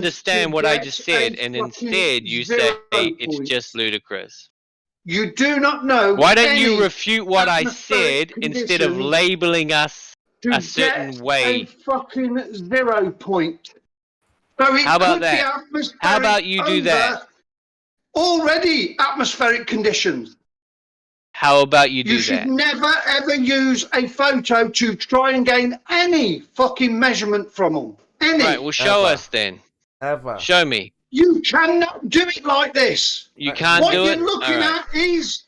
understand what I just said, and instead you say it's just ludicrous. You do not know. Why don't you refute what I said instead of labeling us a certain way? A fucking 0 point. So it How about could that? Be atmospheric. How about you do that? Already atmospheric conditions. How about you do that? You should never ever use a photo to try and gain any fucking measurement from them. Any. Right, well show us then. Ever. Show me. You cannot do it like this. You can't do it? What you're looking at is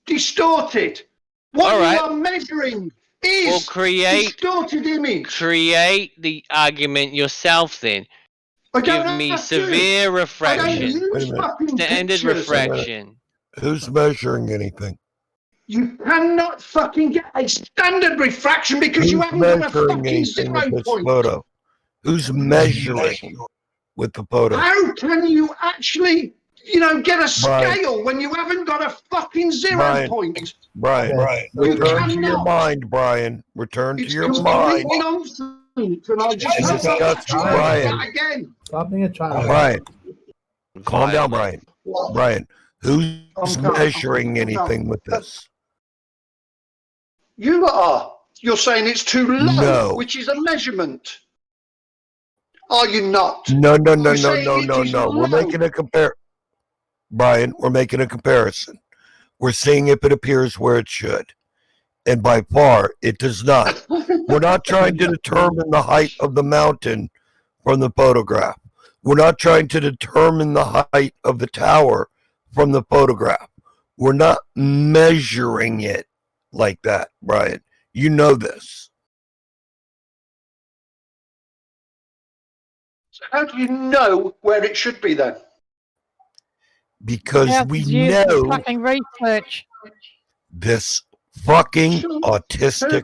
distorted. What you are measuring is distorted image. Create the argument yourself then. Give me severe refraction. Standard refraction. Who's measuring anything? You cannot fucking get a standard refraction because you haven't got a fucking 0 point. Photo? Who's measuring with the photo? How can you actually, get a scale when you haven't got a fucking 0 point? Brian, return to your mind, Brian. Return to your mind. Brian. Stop being a child. Brian, calm down, Brian. Brian, who's measuring anything with this? You are. You're saying it's too low, which is a measurement. Are you not? No. We're making a Brian, we're making a comparison. We're seeing if it appears where it should. And by far, it does not. We're not trying to determine the height of the mountain from the photograph. We're not trying to determine the height of the tower from the photograph. We're not measuring it like that, Brian. You know this. So how do you know where it should be then? Because we know fucking research. this fucking autistic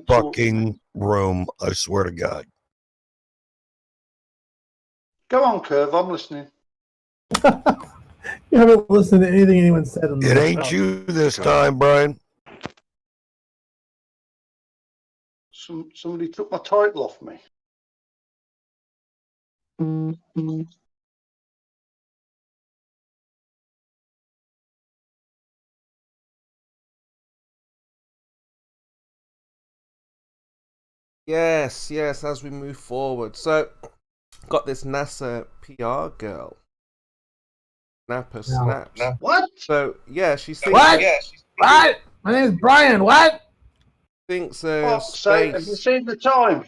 fucking room, I swear to God. Go on, Curve, I'm listening. You haven't listened to anything anyone said. It ain't you this time, Brian. Somebody took my title off me. Yes, as we move forward. So, got this NASA PR girl. Snapper snaps. What? So, yeah, she thinks... What? What? My name is Brian. What? Thinks space... have you seen the time?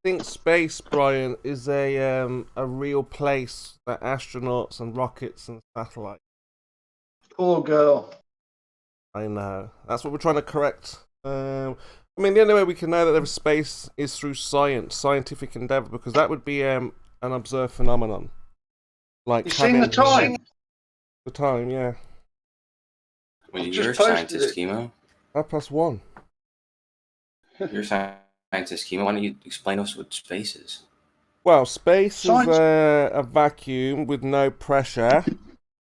Thinks space, Brian, is a real place that astronauts and rockets and satellites. Poor girl. I know. That's what we're trying to correct. I mean, the only way we can know that there is space is through scientific endeavor, because that would be an observed phenomenon. Like you've seen the time? The time, yeah. Well, you're a scientist, Chemo. 1:30. You're a scientist, Chemo. Why don't you explain us what space is? Well, space is a vacuum with no pressure,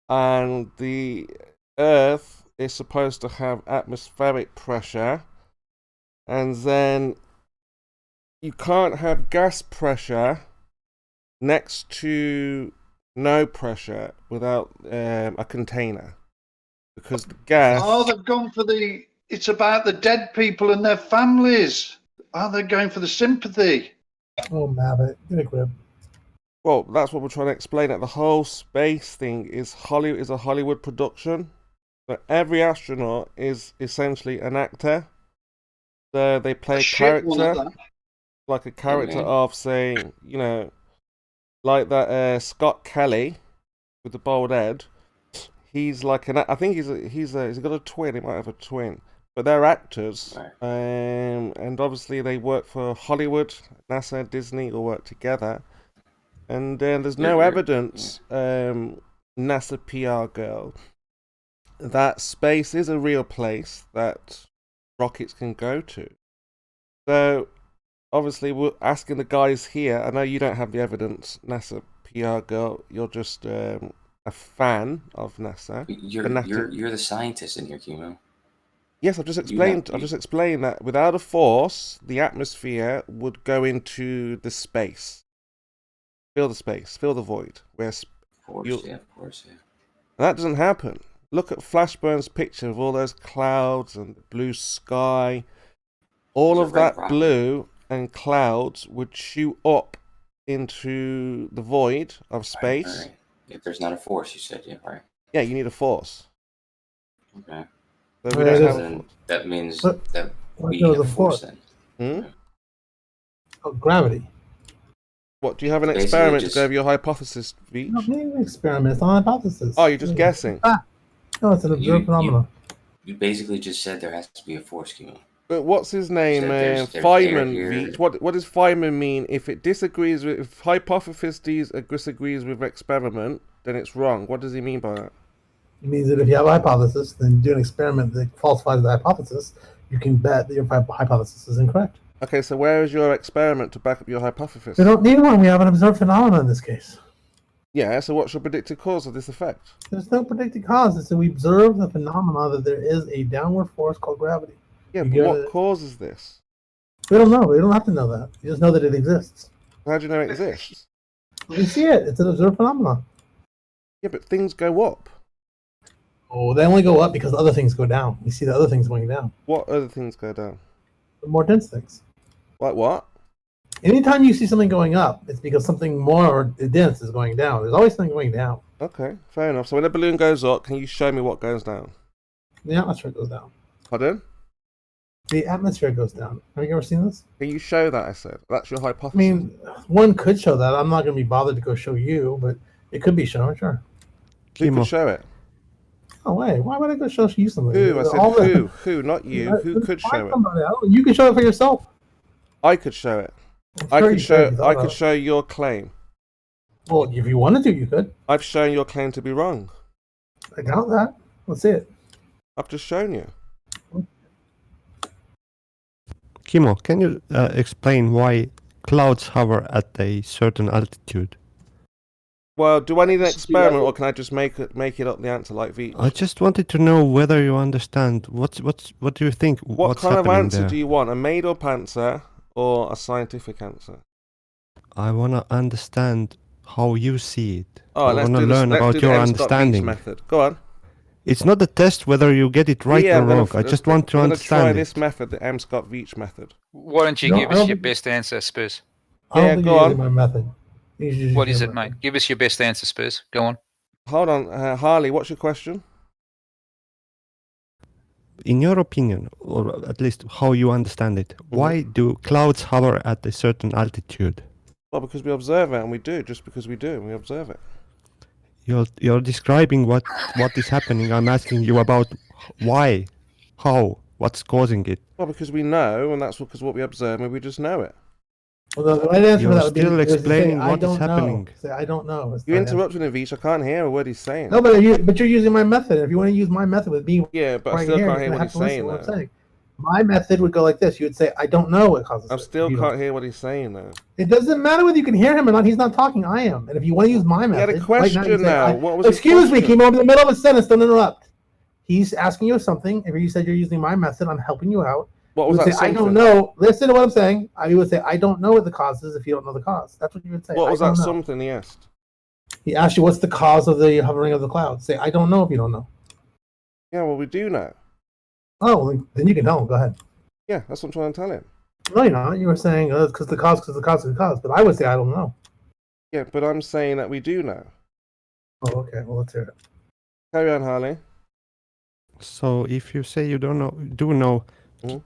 and the Earth is supposed to have atmospheric pressure. And then you can't have gas pressure next to no pressure without a container. Because the gas... Oh, they've gone for the... It's about the dead people and their families. Oh, they're going for the sympathy. Oh, Mavitt. Get a grip. Well, that's what we're trying to explain. That the whole space thing is a Hollywood production. So every astronaut is essentially an actor. So they play a character, like a character of, say, like that Scott Kelly with the bald head. He's like I think he's got a twin. He might have a twin, but they're actors, and obviously they work for Hollywood, NASA, Disney, all work together. And there's no evidence, NASA PR girl, that space is a real place that rockets can go to. So obviously we're asking the guys here. I know you don't have the evidence, NASA PR girl. You're just a fan of NASA. You're the scientist in here, Chemo. Yes, I've just explained that without a force, the atmosphere would go into the space. Fill the space. Fill the void. Of course, yeah. That doesn't happen. Look at Flashburn's picture of all those clouds and blue sky. All There's of a red that rocket. blue and clouds would shoot up into the void of space. Right. If there's not a force, you said, yeah, right. Yeah, you need a force. Okay. So we don't have a Then force. that means But- that What we goes have the force force? then. Oh, gravity. What, do you have an Basically experiment just- to go over your hypothesis, Veach? You don't need an experiment. It's not a hypothesis. Oh, you're just guessing. No, it's an observed phenomenon. You basically just said there has to be a force, Kimo. But what's his name? Said there's Feynman, air here. Veach. What does Feynman mean? If hypothesis disagrees with experiment, then it's wrong. What does he mean by that? It means that if you have a hypothesis, then do an experiment that falsifies the hypothesis, you can bet that your hypothesis is incorrect. Okay, so where is your experiment to back up your hypothesis? We don't need one. We have an observed phenomenon in this case. Yeah, so what's your predicted cause of this effect? There's no predicted cause. It's that we observe the phenomena that there is a downward force called gravity. Yeah, You but get what it. causes this? We don't know. We don't have to know that. You just know that it exists. How do you know it exists? We see it. It's an observed phenomenon. Yeah, but things go up. Oh, they only go up because other things go down. We see the other things going down. What other things go down? The more dense things. Like what? Anytime you see something going up, it's because something more dense is going down. There's always something going down. Okay, fair enough. So when a balloon goes up, can you show me what goes down? The atmosphere goes down. Pardon? The atmosphere goes down. Have you ever seen this? Can you show that, I said? That's your I hypothesis. mean, one could show that. I'm not going to be bothered to go show you, but it could be shown, sure. Who Kimo. could show it? No way. Why would I go show you something? Who? I All said the- who, not you. Who could Find show it? somebody else. You can show it for yourself. I could show it. I'm I sure could you show. if you I thought could about show your claim. it. Well, if you wanted to, you could. I've shown your claim to be wrong. I doubt that. Let's see it. I've just shown you. Kimo, can you explain why clouds hover at a certain altitude? Well, do I need an This is the experiment, other- or can I just make it up the answer like Veach? I just wanted to know whether you understand what do you think? What what's kind of happening answer there? do you want? A made-up answer or a scientific answer? I wanna understand how you see it. Oh, I let's wanna do this. learn Let's about do the your M. Scott Veach understanding. method. Go on. It's not a test whether you get it right Yeah, or I'm gonna wrong. I just want to we're gonna try understand this it. method, the M. Scott Veach method. Why don't you No, give I us don't your think- best answer, Spurs? I don't Yeah, think go you're using on. my method. You should just What use is your it, method. mate? Give us your best answer, Spurs. Go on. Hold on, Harley. What's your question? In your opinion, or at least how you understand it, why do clouds hover at a certain altitude? Well, because we observe it, and we do. Just because we do, we observe it. You're describing what is happening. I'm asking you about why, how, what's causing it. Well, because we know, and that's because what we observe, and we just know it. Well, the right answer You're for that would be still is to say, explaining I what is don't know. happening. Say, I don't know. It's You the right interrupted him, Veach. I can't hear a word he's saying. answer. No, but you're using my method. If you want to use my method with me Yeah, but I right still here, can't you're hear gonna what have he's to listen to saying. what I'm Though. saying. My method would go like this. You would say, I don't know what causes I it. still You don't. can't hear what he's saying though. It doesn't matter whether you can hear him or not. He's not talking. I am. And if you want to use my He method, had a question you say, now. What was his excuse me, question? Kimo, I'm in the middle of a sentence. Don't interrupt. He's asking you something. If you said you're using my method, I'm helping you out. What You was would that say, I something? don't know. Listen to what I'm saying. I would say, I don't know what the cause is if you don't know the cause. That's what you would say. What I was don't that know. something he asked? He asked you, what's the cause of the hovering of the clouds? Say, I don't know if you don't know. Yeah, well, we do know. Oh, then you can tell him. Go ahead. Yeah, that's what I'm trying to tell him. No, you're not. You were saying, because the cause, because the cause, because the cause. But I would say, I don't know. Yeah, but I'm saying that we do know. Oh, okay. Well, let's hear it. Carry on, Harley. So if you say you do know, Mhm.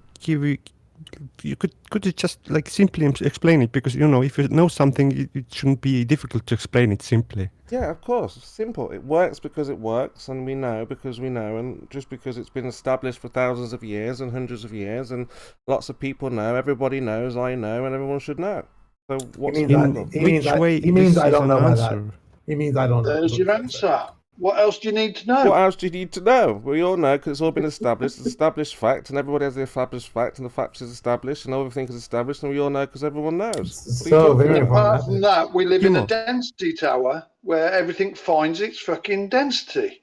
could you just like simply explain it? Because if you know something, it shouldn't be difficult to explain it simply. Yeah, of course. Simple. It works because it works, and we know because we know, and just because it's been established for thousands of years and hundreds of years, and lots of people know, everybody knows, I know, and everyone should know. So what's the means problem? He means Which I- way he means this I is don't an know by that. answer? He means I don't know. There's your answer. What else do you need to know? What else do you need to know? We all know because it's all been established. It's established fact, and everybody has the established fact, and the fact is established, and everything is established, and we all know because everyone knows. What are you So talking very about? important. Apart from that, we live in a Kimo. density tower where everything finds its fucking density.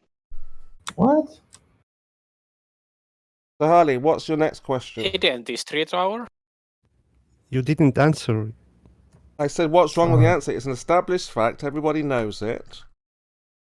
What? So Harley, what's your next question? Dentistry tower? You didn't answer. I said, what's wrong with the answer? It's an established fact. Everybody knows it.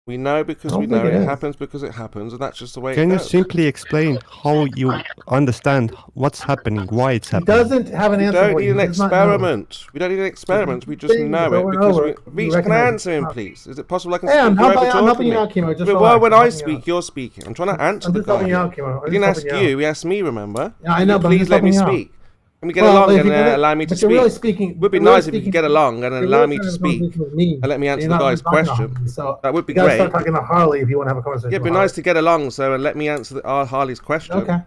We know because we know it happens because it happens, and that's just the way it goes. Can you simply explain how you understand what's happening, why it's He happening? doesn't have an We answer. don't for need you. an He does not know. experiment. We don't need an experiment. We just Things know over it and because over. we. You Reach, can I recognize answer him, it. please? Is it possible I can Hey, I'm speak? You're helping, I'm over helping talking you me. out, Kimo. Just But why relax. when I'm I helping you speak, out. you're speaking? I'm trying to answer I'm the just helping guy. you out, Kimo. He didn't ask you. He asked me. Remember? Yeah, I know, but I'm Please just let me helping you out. speak. Can we get along if and you're really- allow me to but you're really speak? speaking. It would be you're really nice if you could get along and you're allow really me to trying have a speak conversation with me, and let me answer you're the not guy's talking to question. Harley, so That would be you gotta great. start talking to Harley if you want to have a conversation. Yeah, it'd be with nice Harley. to get along, so and let me answer Harley's question. Okay.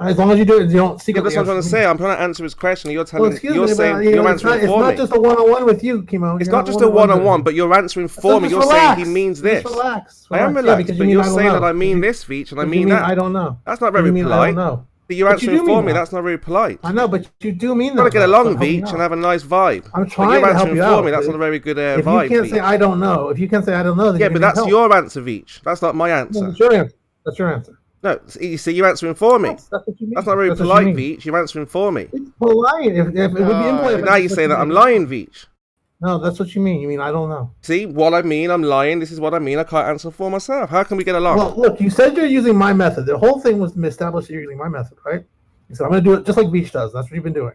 As long as you do it, you don't seek Yeah, out that's the what I'm trying to answer. say. I'm trying to answer his question. You're telling, Well, excuse you're me, saying, but, you you're know, answering it's for not me. just a one-on-one with you, Kimo. It's You're not just a one-on-one, but you're answering So for me. just You're saying he relax. means Just this. relax. I am Yeah, relaxed, because but you you're mean I don't saying that know. I mean this, Veach, and I mean you that. I don't know. That's not Because very you mean I don't polite. know. But you're But you answering do mean for me. that. That's not very polite. I know, but you do mean Got that. to get though, along, so I'm helping you Veach, and out. have a nice vibe. I'm But trying you're to help answering you for out. me. That's not a very good If vibe, you can't say Veach. I don't know, if you can't say I don't know, then Yeah, you're but gonna need that's help. your answer, Veach. That's not my No, answer. that's your answer. That's your answer. No, you see, you're answering for me. That's what you mean. That's not very That's what you polite, mean. Veach. You're answering for me. It's polite. If it would be impolite. Now you say that I'm lying, Veach. No, that's what you mean. You mean I don't know. See what I mean? I'm lying. This is what I mean. I can't answer for myself. How can we get along? Well, look, you said you're using my method. The whole thing was established that you're using my method, right? You said I'm going to do it just like Beach does. That's what you've been doing.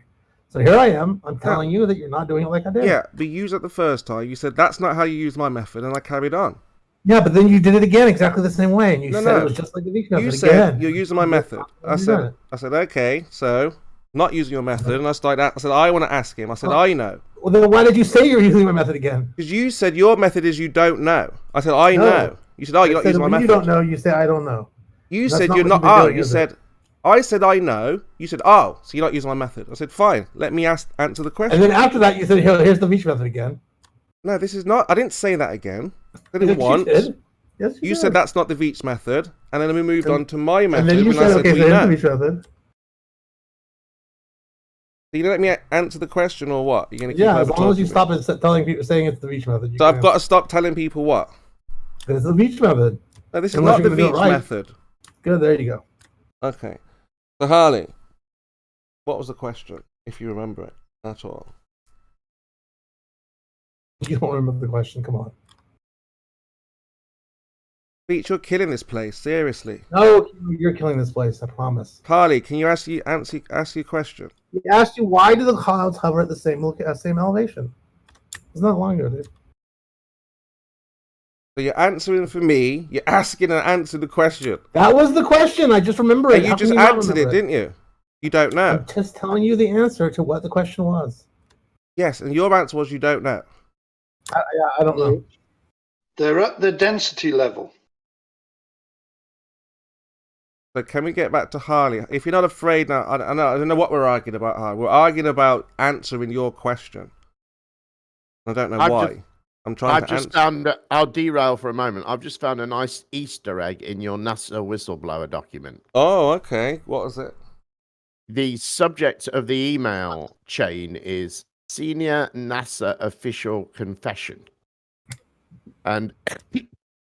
So here I am. I'm telling you that you're not doing it like I did. Yeah, but you used it the first time. You said that's not how you use my method, and I carried on. Yeah, but then you did it again exactly the same way, and you No, said no. it was just like the Beach method You said again. you're using my method. I said okay, so not using your method, and I said I want to ask him. I said I know. Well, then why did you say you're using my method again? Because you said your method is you don't know. I said I No. know. You said you're not using my when method. you don't know, you say I don't know. You That's said not you're what not. you've been Oh, doing, you is said. it? I said I know. You said oh, so you're not using my method. I said fine. Let me answer the question. And then after that, you said here's the Beach method again. No, this is not. I didn't say that again. I did Yes, it once. you did. Yes, You did. said that's not the Veach method, and then we moved on to my method, And then you and I said said okay, so we here's the know. Beach method. So you let me answer the question or what? You're gonna keep Yeah, as long as you over-talking me? stop telling people saying it's the Beach method. So I've got to stop telling people what? It's the Beach method. No, this is Unless not the you're gonna do it Veach right. method. Good, there you go. Okay. So Harley, what was the question, if you remember it at all? You don't remember the question? Come on. Veach, you're killing this place. Seriously. No, you're killing this place. I promise. Harley, can you ask your question? He asked you why do the clouds hover at the same elevation? It's not long ago, dude. So you're answering for me. You're asking and answering the question. That was the question. I just remember it. And you How can just not answered remember it, didn't you? You don't know. I'm just telling you the answer to what the question was. Yes, and your answer was you don't know. I don't know. They're at the density level. So can we get back to Harley? If you're not afraid now, I don't know what we're arguing about, Harley. We're arguing about answering your question. I don't know why. I'm trying to answer. I'll derail for a moment. I've just found a nice Easter egg in your NASA whistleblower document. Oh, okay. What is it? The subject of the email chain is Senior NASA Official Confession. And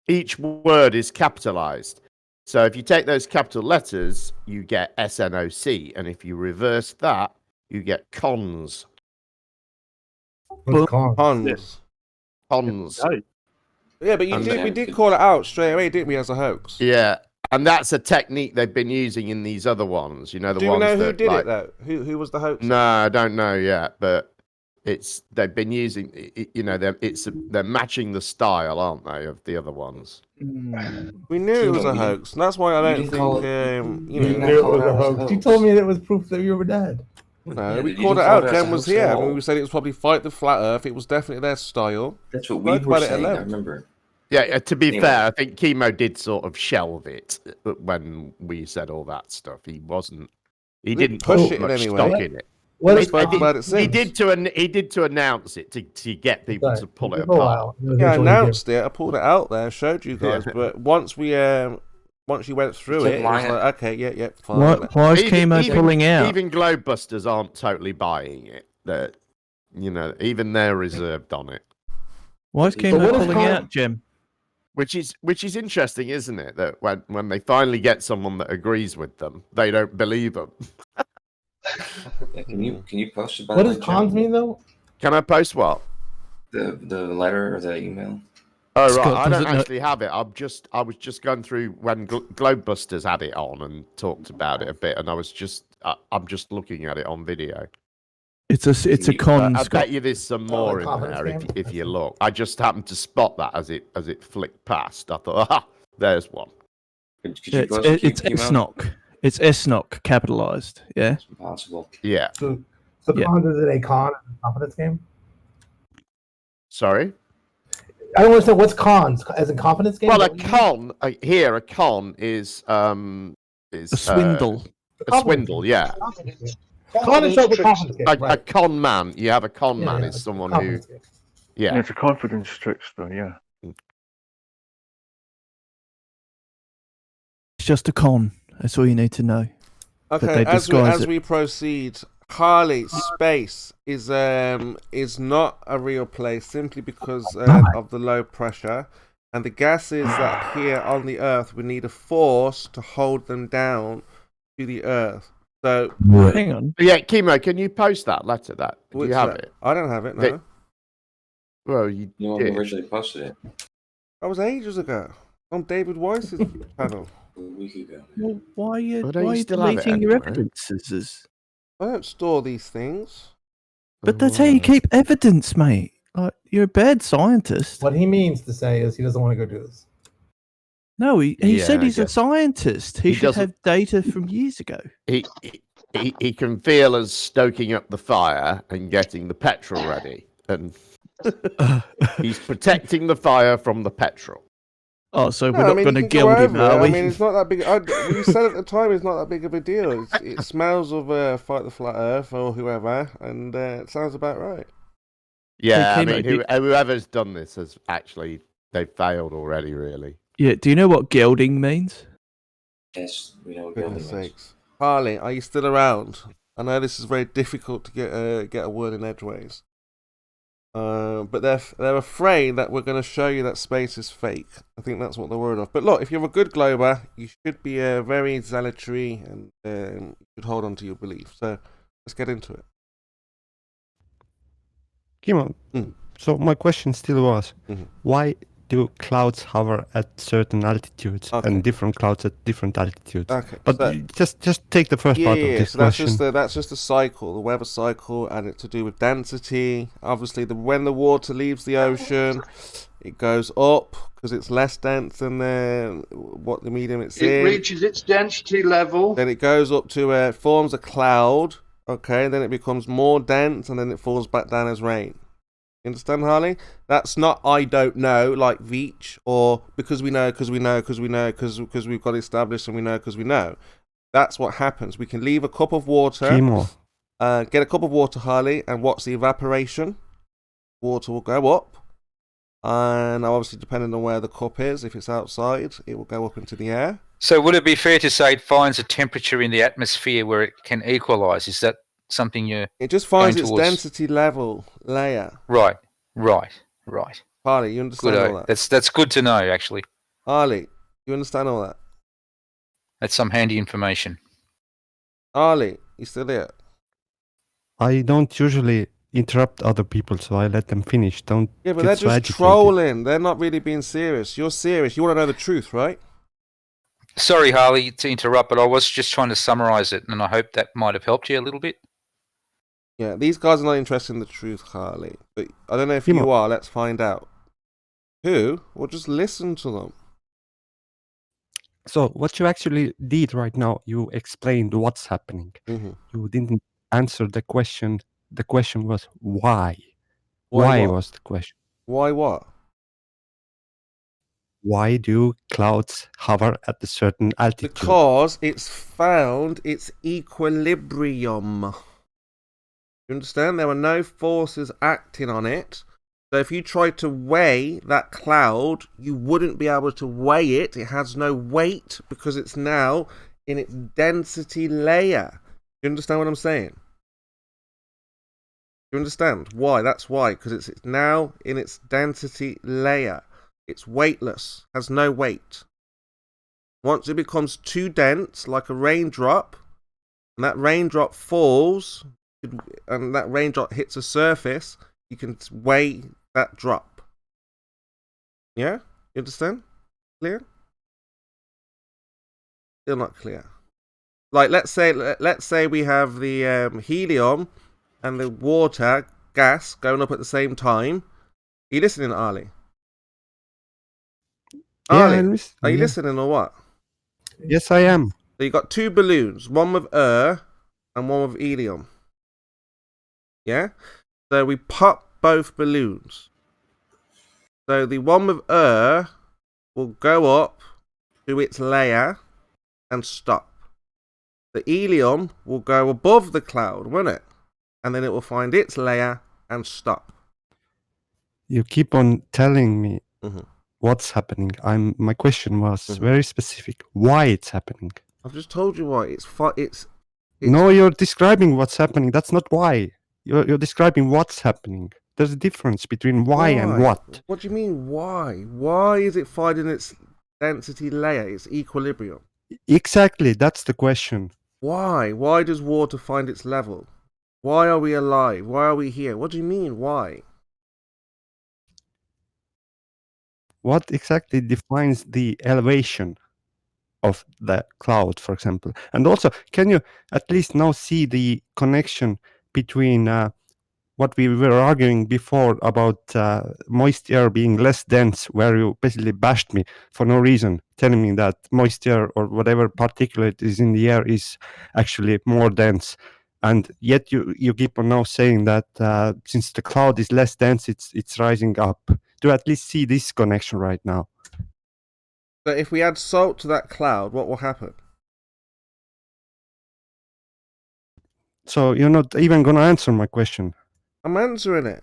each word is capitalized. So if you take those capital letters, you get SNOC. And if you reverse that, you get cons. What's cons? Cons. Cons. Yeah, but we did call it out straight away, didn't we, as a hoax? Yeah. And that's a technique they've been using in these other ones. You know, the Do ones we know who that, did like, it, though? Who was the hoax? No, I don't know yet, but they've been using, you know, they're matching the style, aren't they, of the other ones? We knew it was a hoax. And that's why I don't think, You knew it was a hoax. You told me it was proof that you were dead. No, Yeah, we you called it didn't call out. it as Jen a was hoax at here. all. We said it was probably fight the flat Earth. It was definitely their style. That's what we Spoke were about it saying, I alone. remember. Yeah, to be Anyway. fair, I think Chemo did sort of shelve it when we said all that stuff. He didn't push put it in much any way. stock in it. What We is spoke about it He since. did to announce it to get people to pull it For a apart. while. Yeah, I announced it. I pulled it out there, showed you guys. Yeah. But once you went through it, it was like, okay, yeah, fine. Why is Chemo pulling out? Even Globebusters aren't totally buying it. That, you know, even they're reserved on it. Why is Chemo what is pulling out, Jim? Which is interesting, isn't it? That when they finally get someone that agrees with them, they don't believe them. Can you post about What does like, cons Jim? mean, though? Can I post what? The letter or the email? Oh Scott, right, I does don't it not- actually have it. I was just going through when Globebusters had it on and talked about it a bit, and I'm just looking at it on video. It's a con. I Scott. bet you there's some more in confidence there game? if you look. I just happened to spot that as it flicked past. I thought, aha, there's one. Could you It's post the it's email? SNOC. It's SNOC capitalized. Yeah. It's impossible. Yeah. So Yeah. con, is it a con and a confidence game? Sorry. I don't understand what's cons as in confidence game. Well, a What do you mean? con is A swindle. a swindle. Yeah. Con is short for confidence game. A Right. con man. You have a con Yeah, man yeah, is someone who. confidence game. Yeah. It's a confidence trickster, yeah. It's just a con. That's all you need to know. Okay, they disguise as it. we proceed, Harley, space is not a real place simply because of the low pressure, and the gases that here on the Earth, we need a force to hold them down to the Earth. So Hang on. Yeah, Chemo, can you post that letter? Do you have it? I don't have it. No, They- Well, you No one did. originally posted it that was ages ago on David Weiss's channel. a week ago. Well, why are you, Well, don't why you are you still have it deleting your anywhere? evidences? I don't store these things. But that's how you keep evidence, mate. Like, you're a bad scientist. What he means to say is he doesn't want to go do this. No, he Yeah, said I he's a guess. scientist. He He should doesn't- have data from years ago. He can feel us stoking up the fire and getting the petrol ready, and he's protecting the fire from the petrol. Oh, so No, we're I not mean, going you to can go gild him, over it. are we? I mean, it's not that big. You said at the time it's not that big of a deal. It smells of Fight the Flat Earth or whoever, and it sounds about right. Yeah, I Chemo, mean, whoever's done this has actually they've failed already. Really. Yeah, do you know what gilding means? Yes, we know what Goodness building is. sakes, Harley, are you still around? I know this is very difficult to get a word in edgeways. But they're afraid that we're going to show you that space is fake. I think that's what they're worried of. But look, if you're a good glober, you should be very zealotry and you should hold on to your belief. So let's get into it. Kimon, so my question still was, Mhm. why do clouds hover at certain altitudes and different clouds at different altitudes? Okay, But so- just take the first part of this so that's question. that's just the cycle, the weather cycle, and it's to do with density. Obviously, when the water leaves the ocean, it goes up because it's less dense than what the medium it's It in. reaches its density level. Then it goes up to forms a cloud. Okay, then it becomes more dense, and then it falls back down as rain. You understand, Harley? That's not I don't know, like Veach, or because we know, because we've got it established and we know because we know. That's what happens. We can leave a cup of water, get a cup of water, Harley, and watch the evaporation. Water will go up, and obviously depending on where the cup is, if it's outside, it will go up into the air. So would it be fair to say it finds a temperature in the atmosphere where it can equalize? Is that something you're It just finds going its towards? density level layer. Right. Harley, you understand all that? That's good to know, actually. Harley, you understand all that? That's some handy information. Harley, you still there? I don't usually interrupt other people, so I let them finish. Don't Yeah, but get they're so just agitated. trolling. They're not really being serious. You're serious. You want to know the truth, right? Sorry, Harley, to interrupt, but I was just trying to summarize it, and I hope that might have helped you a little bit. Yeah, these guys are not interested in the truth, Harley. But I don't know if You you might- are. Let's find out. Who? Well, just listen to them. So what you actually did right now, you explained what's happening. Mhm. You didn't answer the question. The question was why. Why Why what? was the question? Why what? Why do clouds hover at a certain altitude? Because it's found its equilibrium. You understand? There are no forces acting on it. So if you try to weigh that cloud, you wouldn't be able to weigh it. It has no weight because it's now in its density layer. You understand what I'm saying? You understand why? That's why. Because it's now in its density layer. It's weightless, has no weight. Once it becomes too dense, like a raindrop, and that raindrop falls, and that raindrop hits a surface, you can weigh that drop. Yeah? You understand? Clear? Still not clear. Like, let's say we have the helium and the water, gas, going up at the same time. Are you listening, Ali? Yeah, Ali, I'm listening, are you yeah. listening or what? Yes, I am. So you got two balloons, one with air and one with helium. Yeah? So we pop both balloons. So the one with air will go up to its layer and stop. The helium will go above the cloud, won't it? And then it will find its layer and stop. You keep on telling me Mm-hmm. what's happening. My question was very specific. Why it's happening? I've just told you why. It's No, you're describing what's happening. That's not why. You're describing what's happening. There's a difference between why and what. What do you mean why? Why is it finding its density layer, its equilibrium? Exactly, that's the question. Why? Why does water find its level? Why are we alive? Why are we here? What do you mean why? What exactly defines the elevation of the cloud, for example? And also, can you at least now see the connection between what we were arguing before about moist air being less dense, where you basically bashed me for no reason, telling me that moist air or whatever particulate is in the air is actually more dense. And yet you keep on now saying that since the cloud is less dense, it's rising up. Do you at least see this connection right now? So if we add salt to that cloud, what will happen? So you're not even going to answer my question. I'm answering it.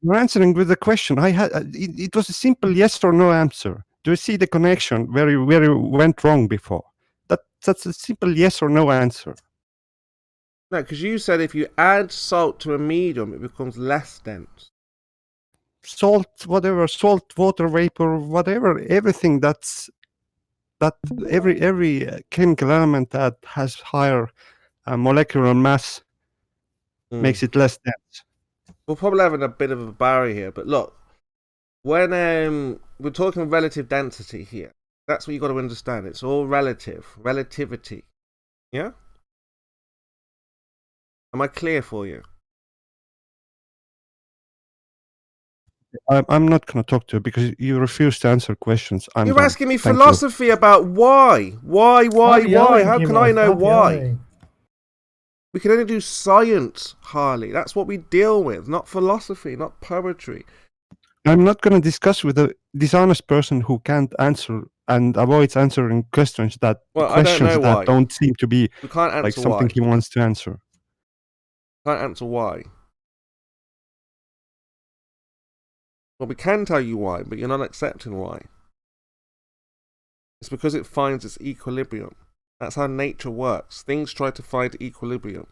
You're answering with the question. It was a simple yes or no answer. Do you see the connection where you went wrong before? That's a simple yes or no answer. No, because you said if you add salt to a medium, it becomes less dense. Salt, whatever, salt, water vapor, whatever, everything that every chemical element that has higher molecular mass makes it less dense. We're probably having a bit of a barrier here, but look, when we're talking relative density here, that's what you got to understand. It's all relativity. Yeah? Am I clear for you? I'm not going to talk to you because you refuse to answer questions. You're asking me philosophy about why. Why? How can I know why? We can only do science, Harley. That's what we deal with, not philosophy, not poetry. I'm not going to discuss with a dishonest person who can't answer and avoids answering questions that don't seem to be like something he wants to answer. Can't answer why. Well, we can tell you why, but you're not accepting why. It's because it finds its equilibrium. That's how nature works. Things try to find equilibrium.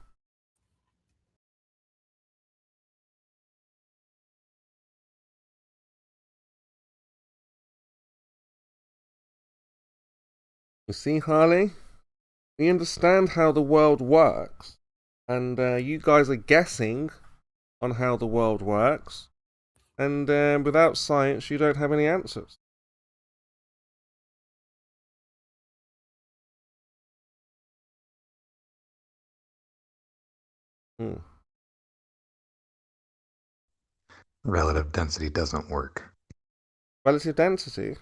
You see, Harley? We understand how the world works. And you guys are guessing on how the world works. And without science, you don't have any answers. Relative density doesn't work. Relative density?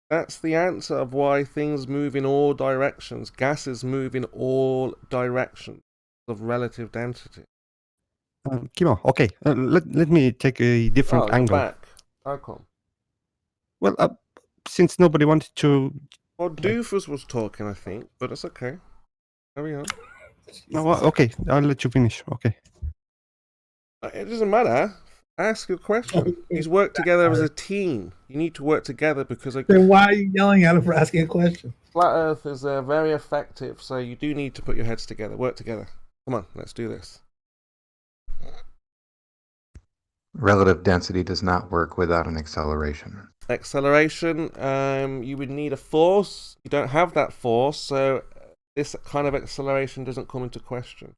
That's the answer of why things move in all directions. Gases move in all directions of relative density. Kimo, okay, let me take a different angle. Back. How come? Well, since nobody wanted to... Well, Doofus was talking, I think, but it's okay. Carry on. No, okay, I'll let you finish. Okay. It doesn't matter. Ask your question. You work together as a team. You need to work together because... Then why are you yelling at him for asking a question? Flat Earth is very effective, so you do need to put your heads together. Work together. Come on, let's do this. Relative density does not work without an acceleration. Acceleration, you would need a force. You don't have that force, so this kind of acceleration doesn't come into question.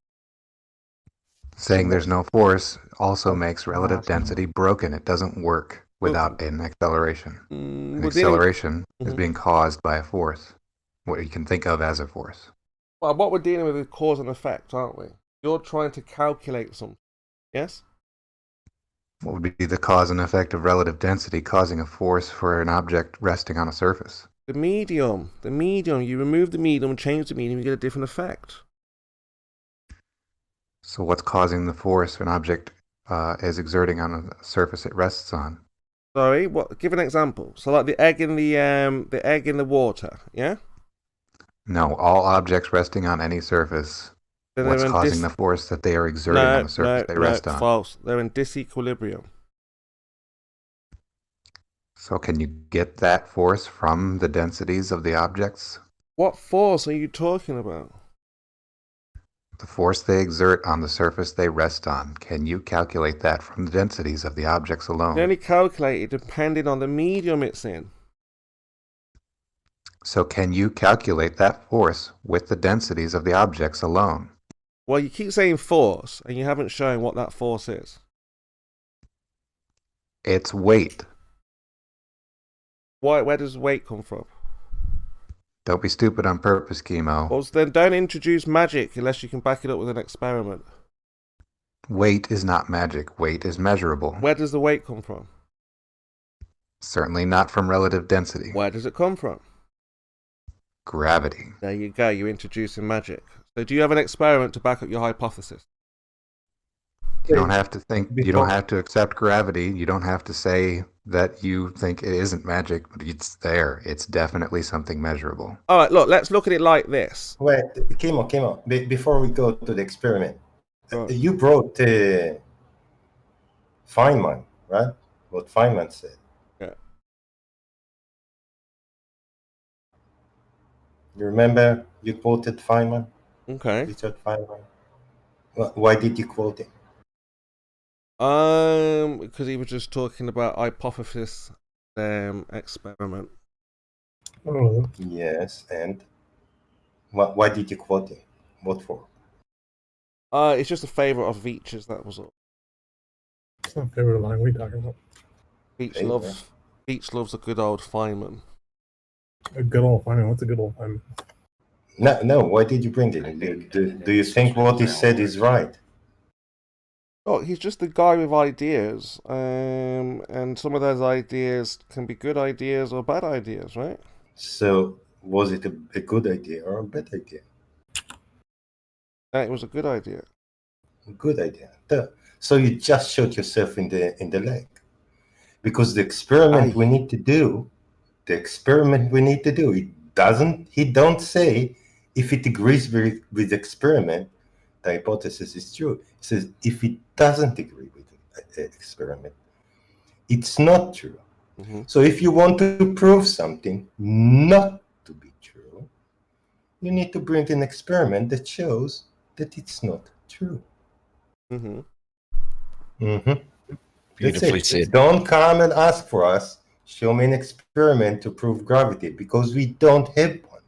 Saying there's no force also makes relative density broken. It doesn't work without an acceleration. An acceleration is being caused by a force, what you can think of as a force. Well, what we're dealing with is cause and effect, aren't we? You're trying to calculate something, yes? What would be the cause and effect of relative density causing a force for an object resting on a surface? The medium. You remove the medium and change the medium, you get a different effect. So what's causing the force an object is exerting on a surface it rests on? Sorry, what? Give an example. So, like the egg in the water, yeah? No, all objects resting on any surface. Then what's causing the force that they are exerting on the surface they rest on? False. They're in disequilibrium. So can you get that force from the densities of the objects? What force are you talking about? The force they exert on the surface they rest on. Can you calculate that from the densities of the objects alone? You only calculate it depending on the medium it's in. So can you calculate that force with the densities of the objects alone? Well, you keep saying force, and you haven't shown what that force is. It's weight. Where does weight come from? Don't be stupid on purpose, Chemo. Well, then don't introduce magic unless you can back it up with an experiment. Weight is not magic. Weight is measurable. Where does the weight come from? Certainly not from relative density. Where does it come from? Gravity. There you go, you're introducing magic. So do you have an experiment to back up your hypothesis? You don't have to think, you don't have to accept gravity, you don't have to say that you think it isn't magic, but it's there. It's definitely something measurable. Alright, look, let's look at it like this. Wait, Kimo, before we go to the experiment, you brought Feynman, right? What Feynman said. Yeah. You remember you quoted Feynman? Okay. Richard Feynman. Why did you quote him? Because he was just talking about hypothesis experiment. Yes, and why did you quote him? What for? It's just a favourite of Veach's, that was all. It's not favorite line. What are you talking about? Veach loves a good old Feynman. A good old Feynman? What's a good old Feynman? No. Why did you bring it? Do you think what he said is right? Oh, he's just a guy with ideas, and some of those ideas can be good ideas or bad ideas, right? So, was it a good idea or a bad idea? It was a good idea. A good idea. So you just shot yourself in the leg, because the experiment we need to do, he don't say if it agrees with the experiment, the hypothesis is true. It says if it doesn't agree with the experiment, it's not true. Mm-hmm. So if you want to prove something not to be true, you need to bring an experiment that shows that it's not true. Mm-hmm. Mm-hmm. Beautifully said. Don't come and ask for us. Show me an experiment to prove gravity, because we don't have one.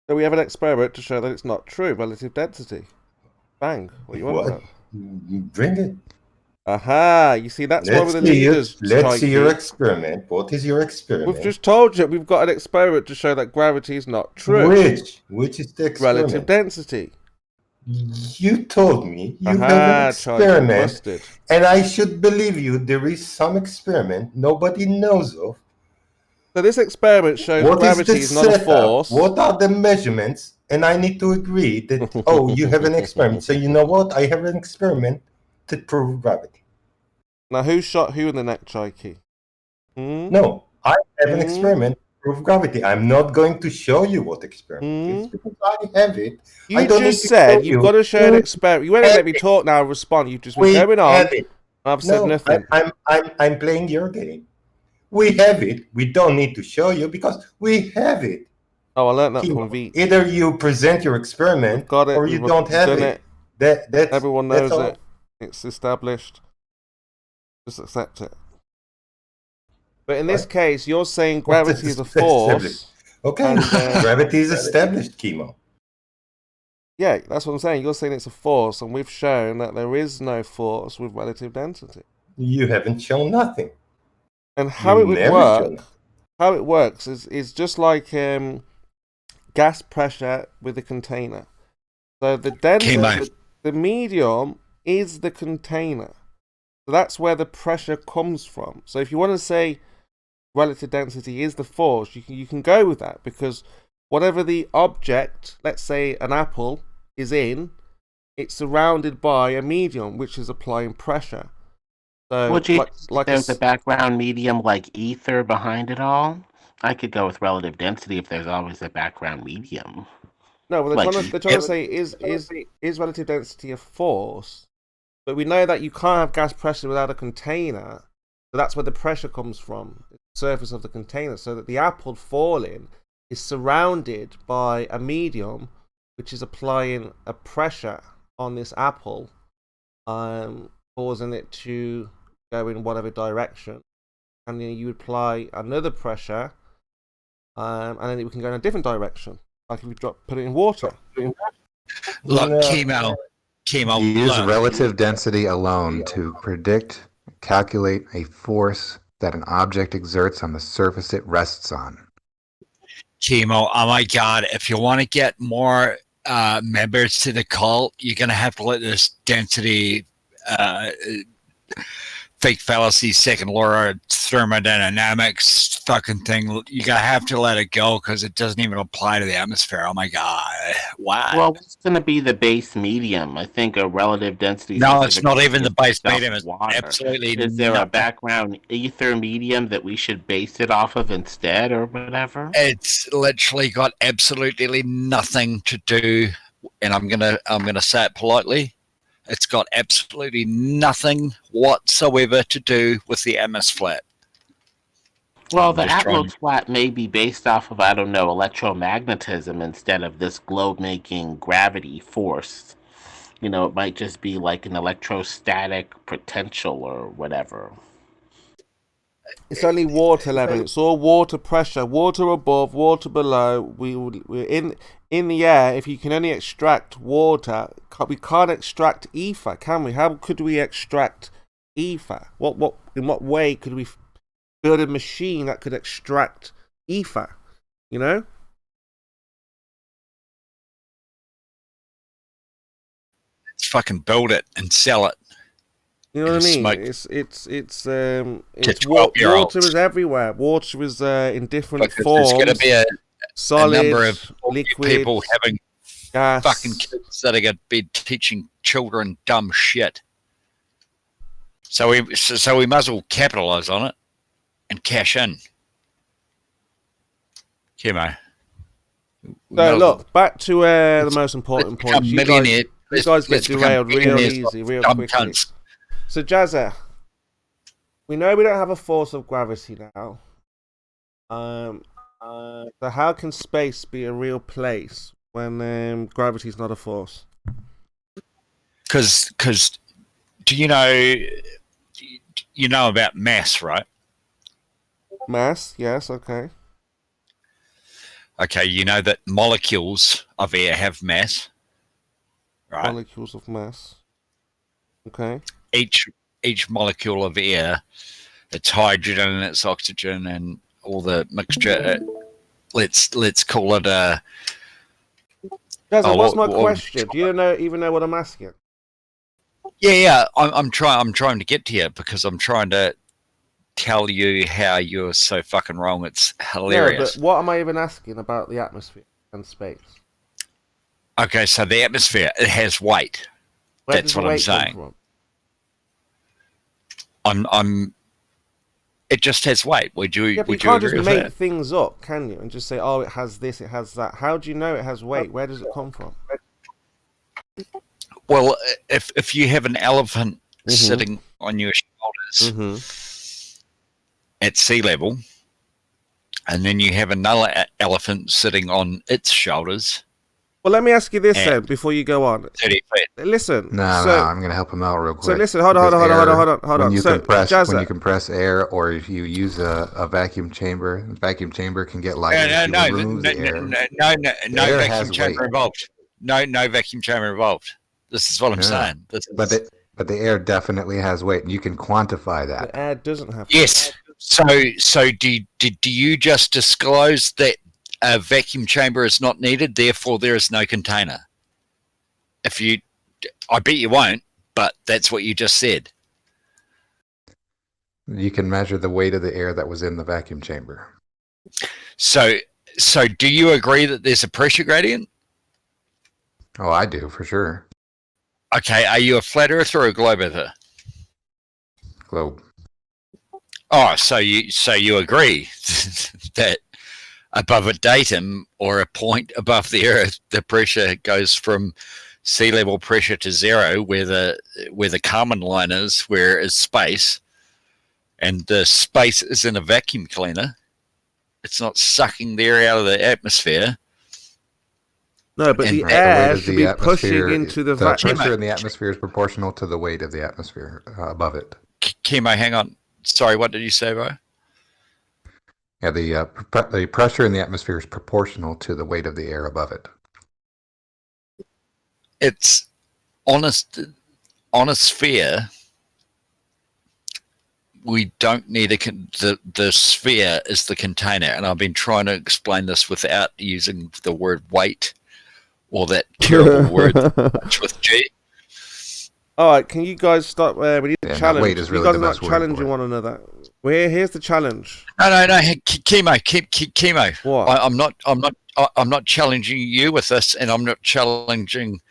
So we have an experiment to show that it's not true. Relative density. Bang. What you want about? Bring it. Aha. You see, that's one of the leaders. Let's see your experiment. What is your experiment? We've just told you we've got an experiment to show that gravity is not true. Which is the experiment? Relative density. You told me you have an experiment, and I should believe you. There is some experiment nobody knows of. So this experiment shows gravity is not a force. What are the measurements? And I need to agree that, oh, you have an experiment. So you know what? I have an experiment to prove gravity. Now, who shot who in the neck, Chaiki? No, I have an experiment to prove gravity. I'm not going to show you what experiment it is, because I have it. You just said you've got to show an experiment. You won't let me talk now and respond. You've just been going on. I've said nothing. I'm playing your game. We have it. We don't need to show you because we have it. Oh, I learned that from Veach. Either you present your experiment or you don't have it. That's, everyone knows it. It's established. Just accept it. But in this case, you're saying gravity is a force. Okay, gravity is established, Chemo. Yeah, that's what I'm saying. You're saying it's a force, and we've shown that there is no force with relative density. You haven't shown nothing. And how it would work, how it works is just like gas pressure with a container. So the denser, the medium is the container. So that's where the pressure comes from. So if you want to say relative density is the force, you can go with that, because whatever the object, let's say an apple, is in, it's surrounded by a medium which is applying pressure. So Would you there's a background medium like ether behind it all? I could go with relative density if there's always a background medium. No, well, they're trying to say is relative density a force? But we know that you can't have gas pressure without a container, so that's where the pressure comes from, the surface of the container. So that the apple falling is surrounded by a medium which is applying a pressure on this apple, causing it to go in whatever direction. And then you apply another pressure, and then it can go in a different direction. Like if you put it in water. Look, chemo. Use relative density alone to predict, calculate a force that an object exerts on the surface it rests on. Chemo, oh my God, if you want to get more members to the cult, you're going to have to let this density fake fallacy, second law of thermodynamics fucking thing, you gotta have to let it go because it doesn't even apply to the atmosphere. Oh my God. Wow. Well, what's going to be the base medium? I think a relative density. No, it's not even the base medium. It's absolutely Is there a background ether medium that we should base it off of instead or whatever? It's literally got absolutely nothing to do, and I'm gonna say it politely. It's got absolutely nothing whatsoever to do with the atmosphere. Well, the Atlas flat may be based off of, I don't know, electromagnetism instead of this globe-making gravity force. You know, it might just be like an electrostatic potential or whatever. It's only water level. It's all water pressure. Water above, water below. We're in the air. If you can only extract water, we can't extract ether, can we? How could we extract ether? In what way could we build a machine that could extract ether? You know? Let's fucking build it and sell it. You know what I mean? It's water is everywhere. Water is in different forms. There's going to be a number of liquid people having gas. Fucking kids that are going to be teaching children dumb shit. So we might as well capitalize on it and cash in. Chemo. So look, back to the most important point. You guys get derailed real easy, real quickly. Cunts. So Jazza, we know we don't have a force of gravity now. So how can space be a real place when gravity is not a force? Because do you know about mass, right? Mass, yes, okay. Okay, you know that molecules of air have mass, right? Molecules of mass. Okay. Each molecule of air, it's hydrogen and it's oxygen and all the mixture. Let's call it a. Jazza, what's my question? Do you even know what I'm asking? Yeah. I'm trying to get to you because I'm trying to tell you how you're so fucking wrong. It's hilarious. No, but what am I even asking about the atmosphere and space? Okay, so the atmosphere, it has weight. That's what I'm saying. It just has weight. Would you can't just make things up, can you? And just say, oh, it has this, it has that. How do you know it has weight? Where does it come from? Well, if you have an elephant sitting on your shoulders at sea level, and then you have another elephant sitting on its shoulders. Well, let me ask you this then, before you go on. 30 feet. Listen. No, I'm going to help him out real quick. So listen, hold on. When you compress air, or if you use a vacuum chamber, the vacuum chamber can get lighter. No vacuum chamber involved. no vacuum chamber involved. This is what I'm saying. But the air definitely has weight, and you can quantify that. The air doesn't have. Yes. So do you just disclose that a vacuum chamber is not needed, therefore there is no container? I bet you won't, but that's what you just said. You can measure the weight of the air that was in the vacuum chamber. So do you agree that there's a pressure gradient? Oh, I do, for sure. Okay, are you a flat earther or a globe earther? Globe. Oh, so you agree that above a datum or a point above the Earth, the pressure goes from sea level pressure to zero, where the common line is, where is space, and the space is in a vacuum cleaner. It's not sucking the air out of the atmosphere. No, but the air should be pushing into the vacuum. The pressure in the atmosphere is proportional to the weight of the atmosphere above it. Chemo, hang on. Sorry, what did you say, bro? Yeah, the pressure in the atmosphere is proportional to the weight of the air above it. It's on a sphere. We don't need the sphere is the container, and I've been trying to explain this without using the word weight or that terrible word with G. All right, can you guys stop? We need a challenge. Weight is really you guys the are not best word challenging for it. one another. Here's the challenge. No. Chemo. What? I'm not challenging you with this, and I'm not challenging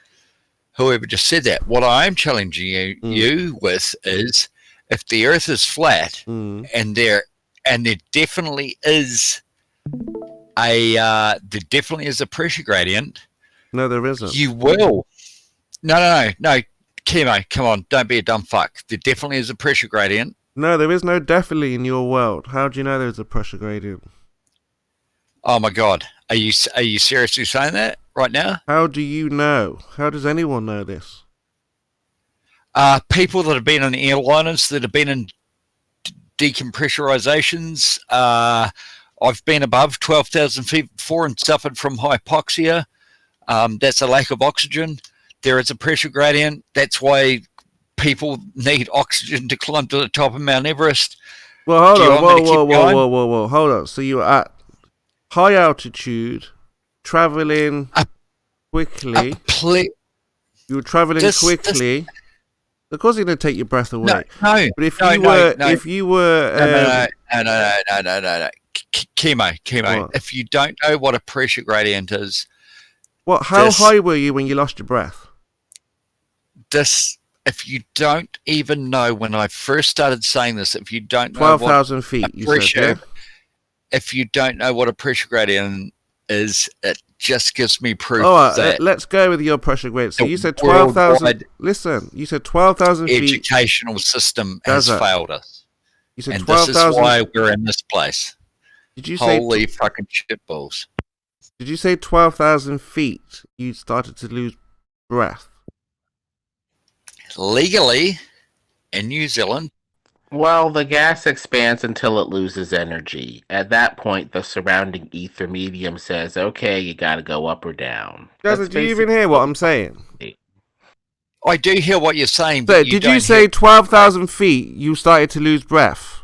whoever just said that. What I am challenging you with is, if the Earth is flat, and there definitely is a pressure gradient. No, there isn't. You will. No. Chemo, come on, don't be a dumb fuck. There definitely is a pressure gradient. No, there is no definitely in your world. How do you know there's a pressure gradient? Oh my God, are you seriously saying that right now? How do you know? How does anyone know this? People that have been on airliners, that have been in decompressurizations. I've been above 12,000 feet before and suffered from hypoxia. That's a lack of oxygen. There is a pressure gradient. That's why people need oxygen to climb to the top of Mount Everest. Well, hold on. Whoa. Hold on. So you were at high altitude, traveling quickly. You were traveling quickly. Of course, you're going to take your breath away. No. But if you were, no. Chemo. What? If you don't know what a pressure gradient is, how high were you when you lost your breath? If you don't even know, when I first started saying this, if you don't know 12,000 feet, you said, yeah? If you don't know what a pressure gradient is, it just gives me proof that let's go with your pressure gradient. So you said 12,000. Listen, you said 12,000 feet. Educational system has failed us. You said 12,000. This is why we're in this place. Did you say holy fucking shitballs? Did you say 12,000 feet? You started to lose breath. Legally, in New Zealand. Well, the gas expands until it loses energy. At that point, the surrounding ether medium says, okay, you got to go up or down. Do you even hear what I'm saying? I do hear what you're saying. So, did you say 12,000 feet you started to lose breath?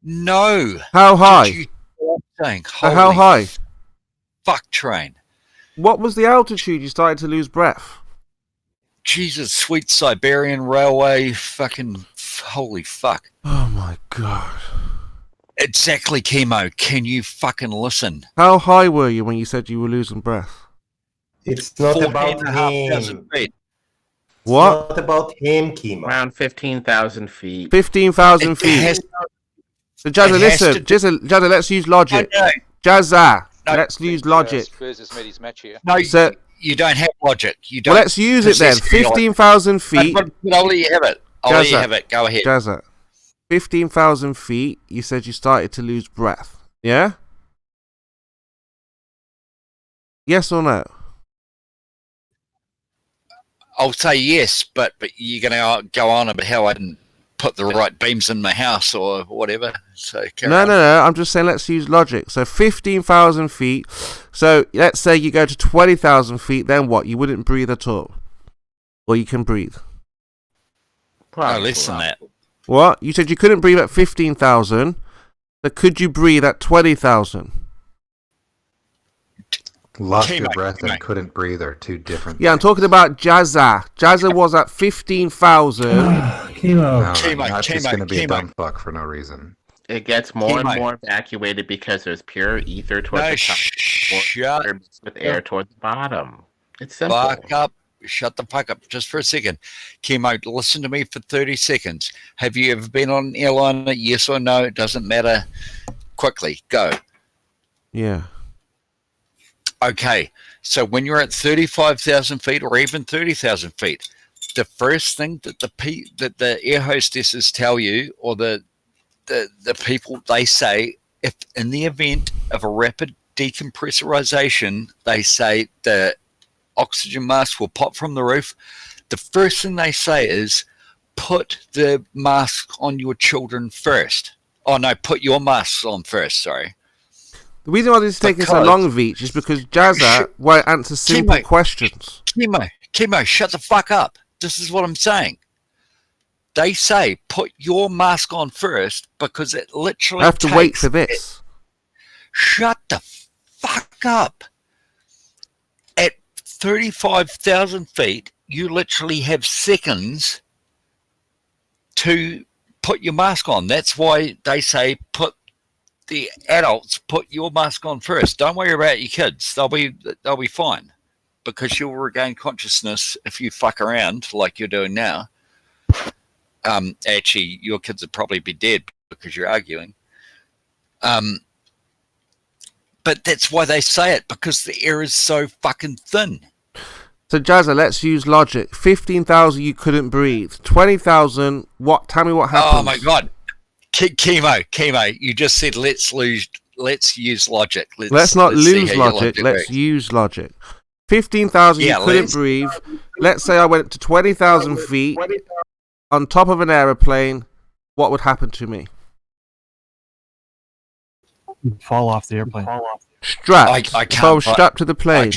No. How high? How high? Fuck train. What was the altitude you started to lose breath? Jesus, sweet Siberian Railway, fucking holy fuck. Oh my God. Exactly, Chemo. Can you fucking listen? How high were you when you said you were losing breath? It's not about him. Feet. What? It's not about him, Chemo. Around 15,000 feet. 15,000 feet. So Jazza, listen. Jazza, let's use logic. Jazza, let's use logic. No, you don't have logic. You don't. Well, let's use it then. 15,000 feet. But I'll let you have it. Go ahead. Jazza, 15,000 feet. You said you started to lose breath. Yeah? Yes or no? I'll say yes, but you're going to go on about how I didn't put the right beams in my house or whatever. So no. I'm just saying let's use logic. So 15,000 feet. So let's say you go to 20,000 feet. Then what? You wouldn't breathe at all, or you can breathe. No, less than that. What? You said you couldn't breathe at 15,000, but could you breathe at 20,000? Lost your breath and couldn't breathe are two different Yeah, I'm talking about Jazza. Jazza was at 15,000. Chemo. Not just going to be a dumb fuck for no reason. It gets more and more evacuated because there's pure ether towards the top, or mixed with air towards the bottom. It's simple. Fuck up. Shut the fuck up just for a second. Chemo, listen to me for 30 seconds. Have you ever been on an airliner? Yes or no? It doesn't matter. Quickly, go. Yeah. Okay, so when you're at 35,000 feet or even 30,000 feet, the first thing that the air hostesses tell you, or the people, they say, if in the event of a rapid decompressurization, they say the oxygen mask will pop from the roof. The first thing they say is put the mask on your children first. Oh no, put your masks on first. Sorry. The reason why this is taking so long, Veach, is because Jazza won't answer simple questions. Chemo, shut the fuck up. This is what I'm saying. They say put your mask on first because it literally I have to wait for this. Shut the fuck up. At 35,000 feet, you literally have seconds to put your mask on. That's why they say the adults put your mask on first. Don't worry about your kids. They'll be fine, because you'll regain consciousness if you fuck around like you're doing now. Actually, your kids would probably be dead because you're arguing. But that's why they say it, because the air is so fucking thin. So Jazza, let's use logic. 15,000 you couldn't breathe. 20,000, what? Tell me what happens. Oh my god. Chemo, you just said let's use logic. Let's not lose logic. Let's use logic. 15,000 you couldn't breathe. Let's say I went to 20,000 feet on top of an aeroplane. What would happen to me? Fall off the airplane. Strapped. If I was strapped to the plane.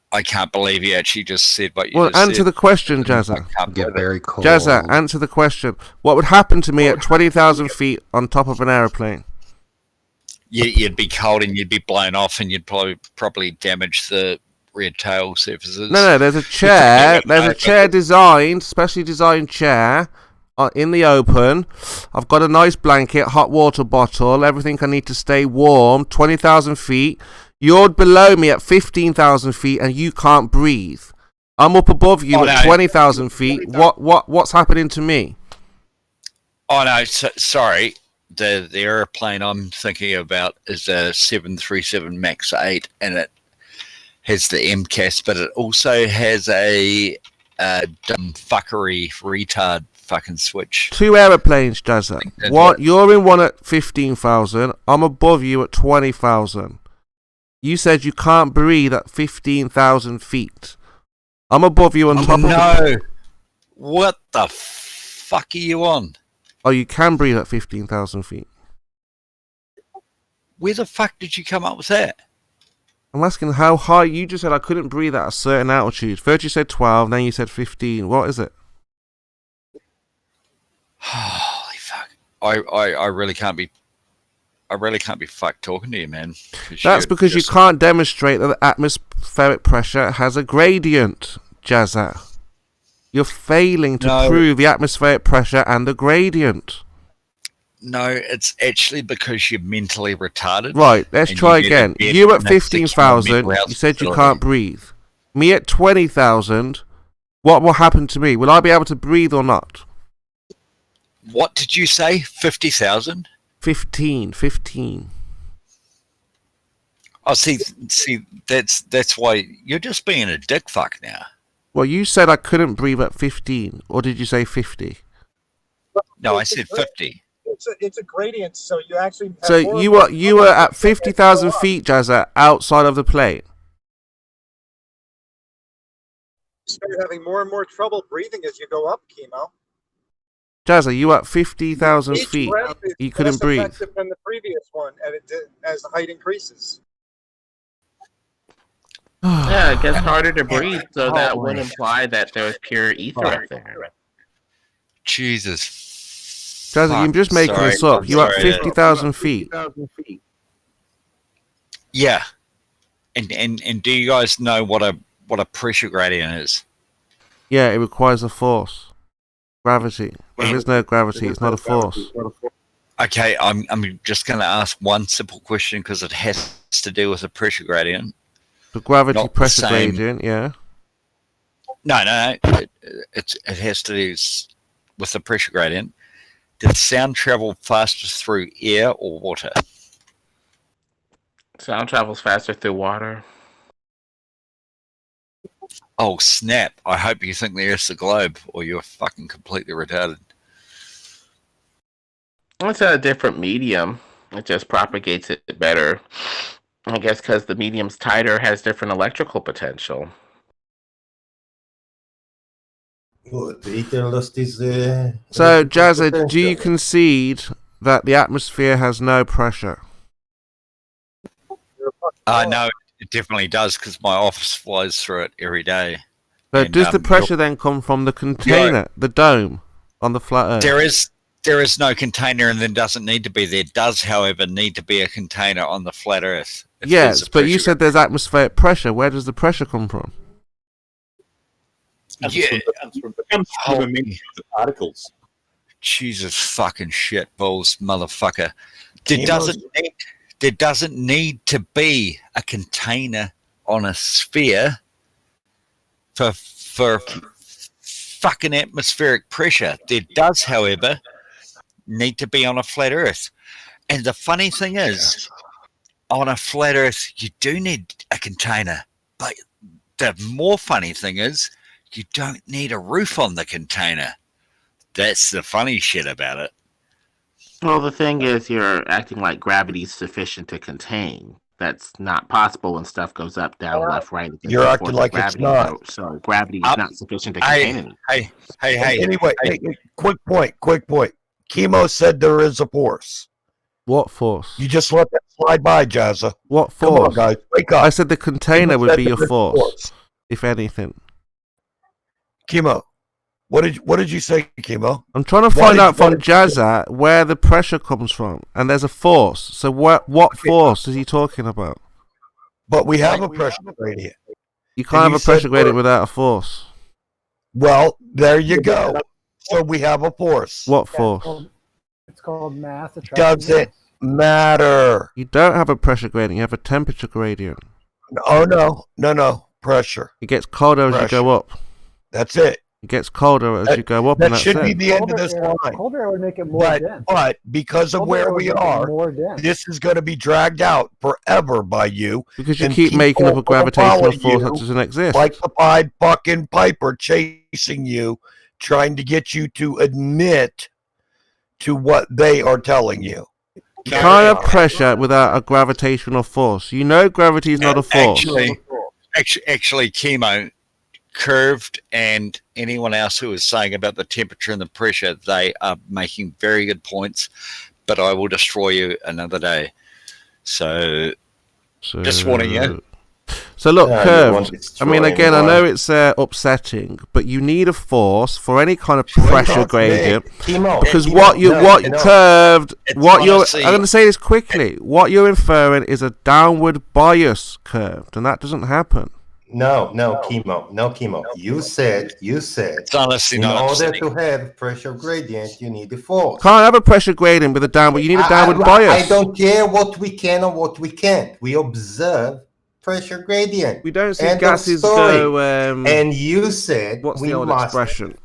I can't believe you actually just said what you well, just said. Well, answer the question, Jazza. Get very cold. Jazza, answer the question. What would happen to me at 20,000 feet on top of an aeroplane? You'd be cold and you'd be blown off, and you'd probably damage the rear tail surfaces. No, there's a chair. There's a chair designed, specially designed chair in the open. I've got a nice blanket, hot water bottle, everything I need to stay warm. 20,000 feet. You're below me at 15,000 feet and you can't breathe. I'm up above you at 20,000 feet. What's happening to me? Oh no, sorry. The airplane I'm thinking about is a 737 MAX 8, and it has the MCAS, but it also has a dumb fuckery retard fucking switch. Two aeroplanes, Jazza. What? You're in one at 15,000. I'm above you at 20,000. You said you can't breathe at 15,000 feet. I'm above you on top of... No! What the fuck are you on? Oh, you can breathe at 15,000 feet. Where the fuck did you come up with that? I'm asking how high. You just said I couldn't breathe at a certain altitude. First you said 12, then you said 15. What is it? Holy fuck. I really can't be... I really can't be fucked talking to you, man. That's because you can't demonstrate that the atmospheric pressure has a gradient, Jazza. You're failing to prove the atmospheric pressure and the gradient. No, it's actually because you're mentally retarded. Right, let's try again. You at 15,000, you said you can't breathe. Me at 20,000, what will happen to me? Will I be able to breathe or not? What did you say? 50,000? 15. Oh, see, that's why you're just being a dick fuck now. Well, you said I couldn't breathe at 15, or did you say 50? No, I said 50. It's a gradient, so you actually. So you were at 50,000 feet, Jazza, outside of the plane. You start having more and more trouble breathing as you go up, Chemo. Jazza, you at 50,000 Each feet. breath is You couldn't less breathe. effective than the previous one, and as the height increases. Yeah, it gets harder to breathe, so that would imply that there's pure ether up there. Jesus. Jazza, you're just making this up. You're at 50,000 feet. Yeah. And do you guys know what a pressure gradient is? Yeah, it requires a force. Gravity. There is no gravity. It's not a force. Okay, I'm just going to ask one simple question because it has to do with a pressure gradient. The gravity Not the pressure same. gradient, yeah. No. It has to do with the pressure gradient. Does sound travel faster through air or water? Sound travels faster through water. Oh, snap. I hope you think the Earth's a globe or you're fucking completely retarded. It's a different medium. It just propagates it better. I guess because the medium's tighter, has different electrical potential. What, the ether lost his... So, Jazza, do you concede that the atmosphere has no pressure? No, it definitely does because my office flies through it every day. So And, does the pressure then come from the container, the dome, on the flat Earth? There is no container and there doesn't need to be. There does, however, need to be a container on the flat Earth. Yes, but you said there's atmospheric pressure. Where does the pressure come from? Yeah. Holy particles. Jesus fucking shit balls, motherfucker. There doesn't need to be a container on a sphere for fucking atmospheric pressure. There does, however, need to be on a flat Earth. And the funny thing is, on a flat Earth, you do need a container. But the more funny thing is, you don't need a roof on the container. That's the funny shit about it. Well, the thing is, you're acting like gravity's sufficient to contain. That's not possible when stuff goes up, down, left, right. You're acting like it's not. So gravity is not sufficient to contain it. Hey. Anyway, quick point. Chemo said there is a force. What force? You just let that slide by, Jazza. What force? Come on, guys, wake up. I said the container Chemo would said be there your is a force, if anything. Chemo, what did you say, Chemo? I'm trying to find out from Jazza where the pressure comes from, and there's a force. So what force is he talking about? But we have a pressure gradient. You can't have a pressure gradient without a force. Well, there you go. So we have a force. What force? It's called mass attraction. Does it matter? You don't have a pressure gradient. You have a temperature gradient. Oh no. Pressure. It gets colder as you go up. That's it. It gets colder as you go up. That and that's should be it. the end of this line. Colder air would make it more dense. But because of where we are, this is going to be dragged out forever by you. Because you and keep making up a people gravitational follow force that you doesn't exist. Like the Pied fucking Piper chasing you, trying to get you to admit to what they are telling you. You can't have pressure without a gravitational force. You know gravity is not a force. Actually, Chemo, Curved and anyone else who is saying about the temperature and the pressure, they are making very good points, but I will destroy you another day. So just warning you. So look, Curved, I mean, again, I know it's upsetting, but you need a force for any kind of pressure gradient, because I'm going to say this quickly, what you're inferring is a downward bias, Curved, and that doesn't happen. No, chemo. You said it's honestly in not order upsetting. to have pressure gradient, you need a force. Can't have a pressure gradient with a downward, you need a downward bias. I don't care what we can or what we can't. We observe pressure gradient. We don't see End of gases story. go, and you said what's we the old must, expression?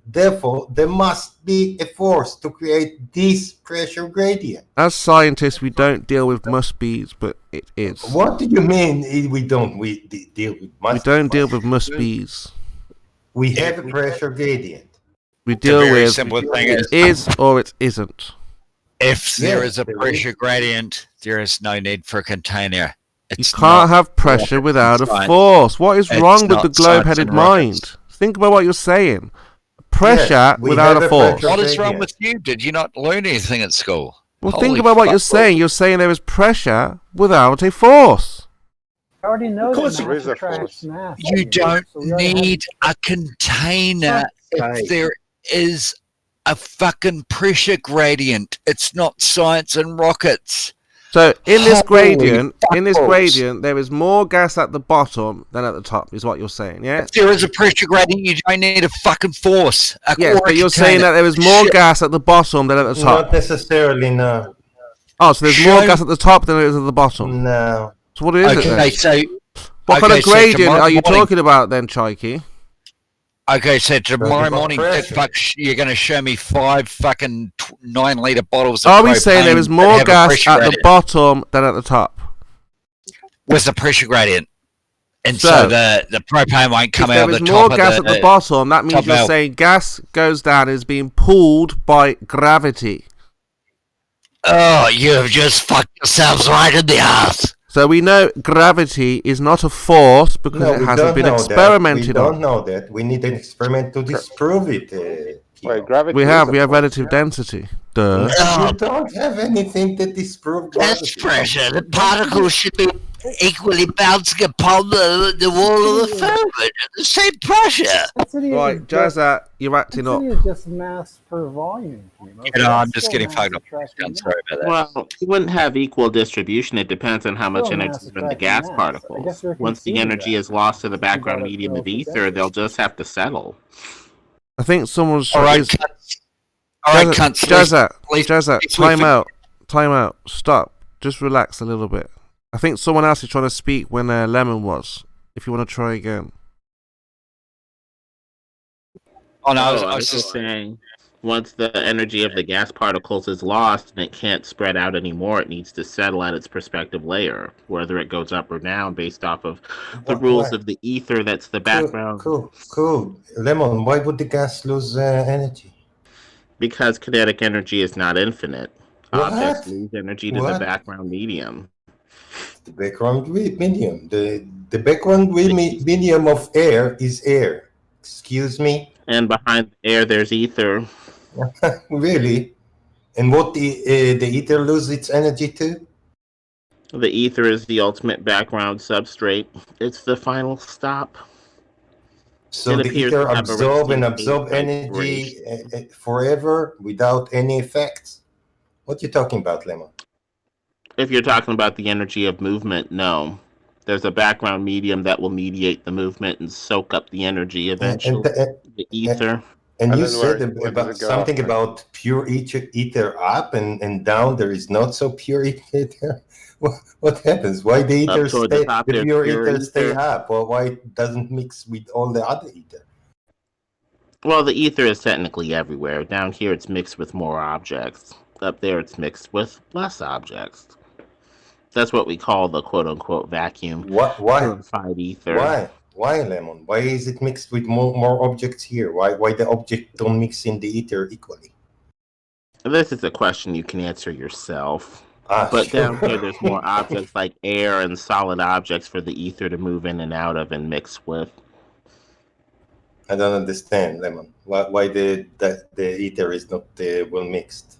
Therefore, there must be a force to create this pressure gradient. As scientists, we don't deal with must-be's, but it is. What do you mean we don't? We deal with must. We don't deal with must-be's. We have a pressure gradient. We deal very with simple thing it is or it isn't. If there Yeah, is a there pressure gradient, there is no need for a container. You can't have pressure without a force. What is wrong with the globe-headed mind? Think about what you're saying. pressure without a force. What is wrong with you? Did you not learn anything at school? Well, think about what you're saying. You're saying there is pressure without a force. I already know Of course that there is mass a force. attracts mass. You don't So we already need a container if there is a fucking pressure gradient. It's not science and rockets. So in this Holy gradient, there is more gas at the bottom than at the top, is what you're saying, yeah? If there is a pressure gradient, you don't need a fucking force. Yes, but you're saying that there is more gas at the bottom than at the top. Not necessarily, no. Oh, so there's more gas at the top than there is at the bottom. No. So what is it then? Okay, so What kind of so gradient tomorrow are you morning- talking about then, Chikey? Okay, so tomorrow about morning, pressure. you're going to show me 5 fucking 9-litre bottles of Are we saying there propane is that more have a gas pressure at the gradient bottom than at the top? with the pressure gradient? And So, so the propane won't come If out there of is the more top gas of at the bottom, that means top you're valve. saying gas goes down and is being pulled by gravity. Oh, you have just fucked yourselves right in the ass. So we know gravity is not a force because No, it we hasn't don't been know that. experimented We don't on. know that. We need an experiment to disprove it. Wait, gravity We is have a force. relative density. Duh. You don't have anything that disproves That's gravity. pressure. The particles should be equally bouncing upon the wall of the firmament at the same pressure. Right, Jazza, you're acting up. Density is just mass per volume. I'm just getting fucked up. I'm sorry about that. Well, you wouldn't have equal distribution. It depends on how much Still energy mass is in the attracting gas mass. I particles. guess we're Once the conceding energy that. is lost to the background gotta medium go of for ether, density. they'll just have to settle. I think someone's. All right, is- cunts. All right, cunts. Jazza, time out. Stop. Just relax a little bit. I think someone else is trying to speak when Lemon was. If you want to try again. Oh, no, I was just saying, once the energy of the gas particles is lost and it can't spread out anymore, it needs to settle at its respective layer, whether it goes up or down based off of the rules of the ether that's the background. Cool. Lemon, why would the gas lose energy? Because kinetic energy is not infinite. What? Objects lose energy to the What? background medium. The background medium. The background medium of air is air. Excuse me? And behind the air, there's ether. Really? And what the ether lose its energy to? The ether is the ultimate background substrate. It's the final stop. So It the appears ether to have a absorb and resting absorb state energy forever without any effects? What you talking about, Lemon? If you're talking about the energy of movement, no. There's a background medium that will mediate the movement and soak up the energy eventually. The ether. And you said about something about pure ether up and down. There is not so pure ether. What happens? Why the ether toward the top, the there's pure pure ether stay ether. up? Or why it doesn't mix with all the other ether? Well, the ether is technically everywhere. Down here, it's mixed with more objects. Up there, it's mixed with less objects. That's what we call the quote-unquote vacuum. Why? Purified ether. Why, Lemon? Why is it mixed with more objects here? Why the object don't mix in the ether equally? This is a question you can answer yourself. Sure. But down here, there's more objects like air and solid objects for the ether to move in and out of and mix with. I don't understand, Lemon. Why the ether is not well mixed?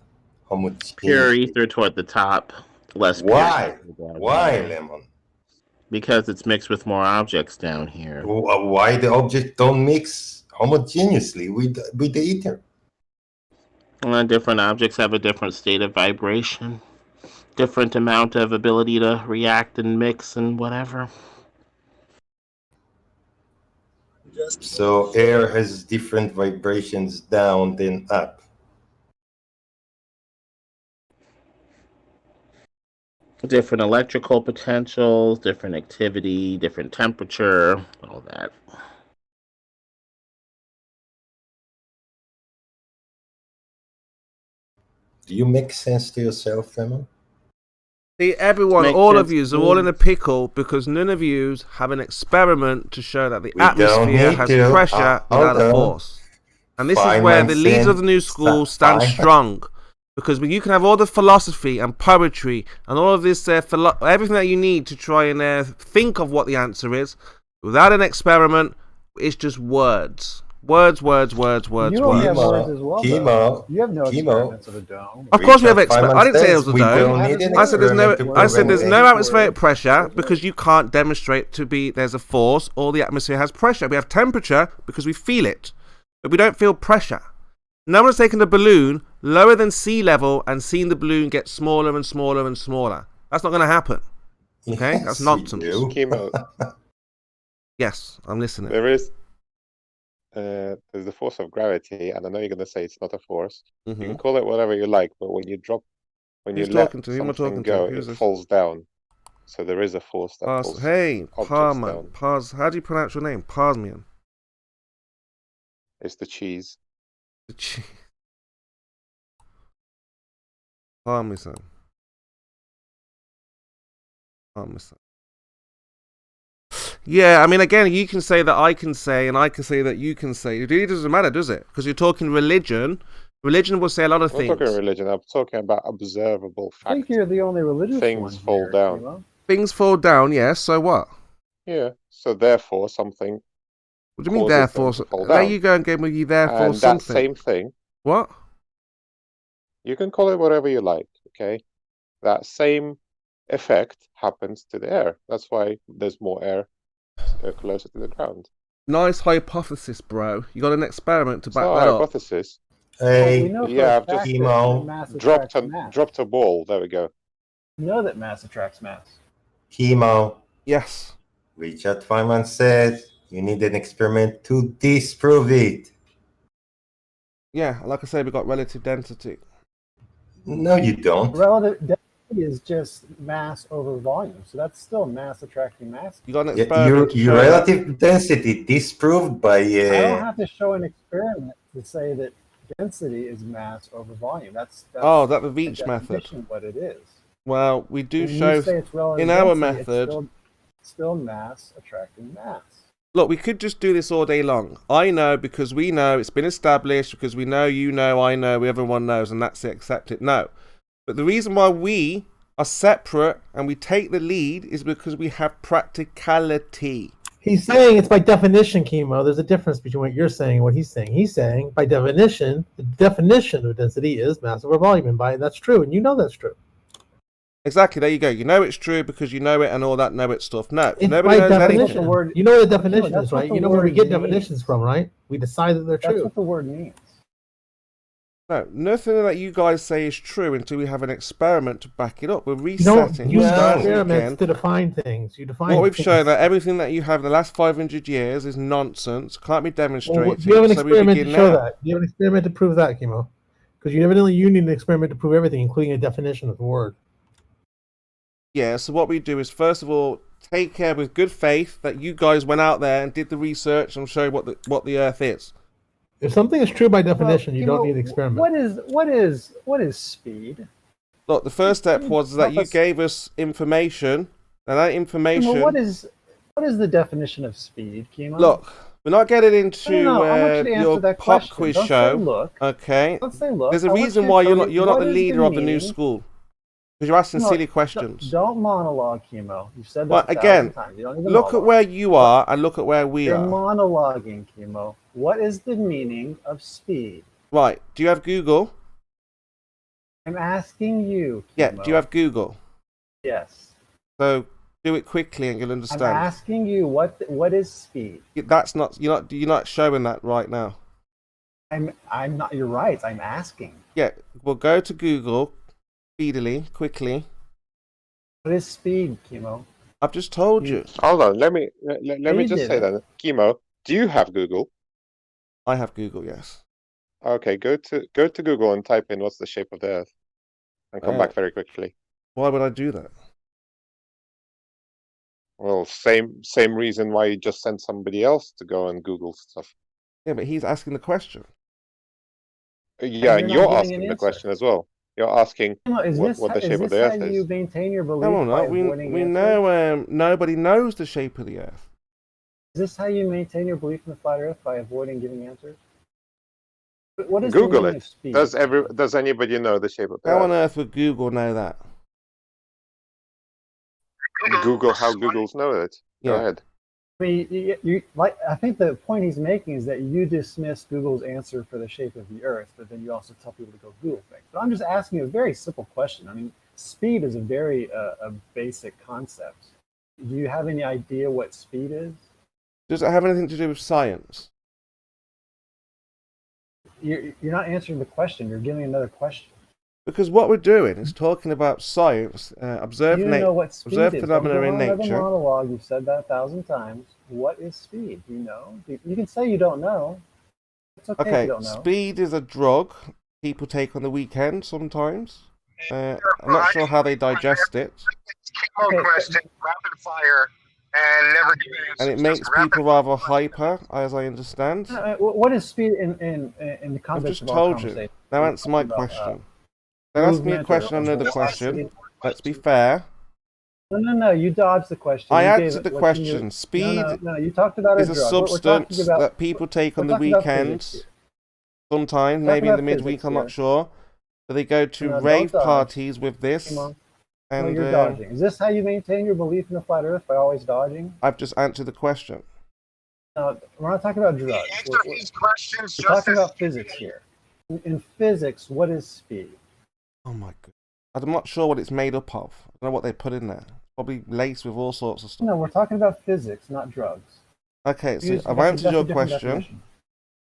How much? Pure ether toward the top, less pure Why? ether down Why, here. Lemon? Because it's mixed with more objects down here. Why the object don't mix homogeneously with the ether? Different objects have a different state of vibration, different amount of ability to react and mix and whatever. So air has different vibrations down than up. Different electrical potentials, different activity, different temperature, all that. Do you make sense to yourself, Lemon? See, everyone, Makes all sense of you to are all me. in a pickle because none of you have an experiment to show that the We don't atmosphere need has to. pressure without a Hold on. force. And this is Fine, where man, the leader of the new stop. school stands Fine. strong. Because you can have all the philosophy and poetry and all of this, everything that you need to try and think of what the answer is. Without an experiment, it's just words. Words. You only have words as well. though. You have no experiments of a dome. Of course we have experiments. I didn't say it was a we don't dome. need an I said there's no. experiment to I said there's prove no anything. atmospheric pressure because you can't demonstrate to be there's a force or the atmosphere has pressure. We have temperature because we feel it, but we don't feel pressure. No one's taken a balloon lower than sea level and seen the balloon get smaller and smaller and smaller. That's not going to happen. Okay, Yes, that's you nonsense. do. Chemo. Yes, I'm listening. There's the force of gravity, and I know you're going to say it's not a force. You can call it whatever you like, but when you Who's let talking to? Who am I something talking to? go, Who's it this? falls down. So there is a force that pulls Hey, objects Parman. down. Pars. How do you pronounce your name? Parsmian. It's the cheese. The cheese. Parmesan. Parmesan. Yeah, I mean, again, you can say that I can say, and I can say that you can say. It really doesn't matter, does it? Because you're talking religion. Religion will say a lot of I'm things. not talking religion. I'm talking about observable I think facts. you're the only religious Things one fall here, down. Kimo. Things fall down, yes. So what? Yeah. So therefore, something. What do you mean, causes therefore? them to fall There down. you go and give me therefore And something. that same thing. What? You can call it whatever you like. Okay. That same effect happens to the air. That's why there's more air closer to the ground. Nice hypothesis, bro. You got an experiment to It's back not that a up. hypothesis. Hey, Yeah, I've just mass dropped attracts mass. dropped a ball. There we go. You know that mass attracts mass. Chemo. Yes. Richard Feynman said you need an experiment to disprove it. Yeah, like I say, we got relative density. No, you don't. Relative density is just mass over volume, so that's still mass attracting mass. You got an Yeah, experiment to your show relative density disproved by. I don't have to show an experiment to say that density is mass over volume. That's Oh, that the by Veach method. definition what it is. Well, we do When you show say it's relative in our density, method. it's still mass attracting mass. Look, we could just do this all day long. I know because we know, it's been established, because we know, you know, I know, everyone knows, and that's it, accept it. No. But the reason why we are separate and we take the lead is because we have practicality. He's saying it's by definition, Chemo. There's a difference between what you're saying and what he's saying. He's saying, by definition, the definition of density is mass over volume, and that's true, and you know that's true. Exactly, there you go. You know it's true because you know it and all that know it stuff. No, It's nobody by knows definition. anything. You know what the definition that's is, what right? the You know where we word get means. definitions from, right? We decide that they're That's true. what the word means. No, nothing that you guys say is true until we have an experiment to back it up. We're You don't resetting. use starting experiments again. to define things. You define What we've things. shown that everything that you have in the last 500 years is nonsense, can't be demonstrated. Well, do you have an so we experiment to begin show now. that? Do you have an experiment to prove that, Chemo? Because you need an experiment to prove everything, including a definition of the word. Yeah, so what we do is, first of all, take care with good faith that you guys went out there and did the research and show what the Earth is. If something is true by definition, you don't need an experiment. What is speed? Look, the first step was that you gave us information, and that information... What is the definition of speed, Chemo? Look, we're not getting into No, I want you to answer your that pop question. quiz Don't say show. look. Okay. Don't say look. There's a I want reason you to why tell you're me not what the is leader of the new meaning. school. Because you're asking No, silly questions. Don't monologue, Chemo. You've said that Well, 1,000 again, times. You don't even look at monologue. where you are and look at where we You're are. monologuing, Chemo. What is the meaning of speed? Right. Do you have Google? I'm asking you, Chemo. Yeah. Do you have Google? Yes. So do it quickly and you'll I'm understand. asking you what is speed? That's not you're not showing that right now. I'm not. You're right. I'm asking. Yeah. We'll go to Google speedily, quickly. What is speed, Chemo? I've just told you. Hold on. Let me just say didn't. that. Chemo, do you have Google? I have Google. Yes. Okay. Go to Google and type in what's the shape of the Earth, and come back very quickly. Why would I do that? Well, same reason why you just sent somebody else to go and Google stuff. Yeah, but he's asking the question. Yeah, and you're not getting asking an the answer. question as well. You're asking Is what the shape of the how Earth you is. maintain your belief No, by not. We avoiding answers? know nobody knows the shape of the Earth. Is this how you maintain your belief in the flat Earth, by avoiding giving answers? But what is Google the meaning it. of speed? Does anybody know the shape of the How Earth? on earth would Google know that? Google how Googles know it. Go Yeah. ahead. I mean, you like. I think the point he's making is that you dismiss Google's answer for the shape of the Earth, but then you also tell people to go Google things. But I'm just asking you a very simple question. I mean, speed is a very a basic concept. Do you have any idea what speed is? Does it have anything to do with science? You're not answering the question. You're giving another question. Because what we're doing is talking about science, observe phenomena in nature. Monologue. You've said that 1,000 times. What is speed? Do you know? You can say you don't know. It's okay if you don't know. Speed is a drug people take on the weekend sometimes. I'm not sure how they digest it. Question, rapid fire, and never give answers. And it makes people rather hyper, as I understand. What is speed in the context of our conversation? I've just told you. Now answer my question. Then ask me a question, another question. Let's be fair. No. You dodged the question. I answered the question. Speed you talked about is a substance that people take on the weekends. Sometimes, maybe in the midweek, I'm not sure. But they go to rave parties with this. And you're dodging. Is this how you maintain your belief in the flat Earth, by always dodging? I've just answered the question. No, we're not talking about drugs. We're talking about physics here. In physics, what is speed? Oh my god. I'm not sure what it's made up of. I don't know what they put in there. Probably laced with all sorts of stuff. No, we're talking about physics, not drugs. Okay, so I've answered your question.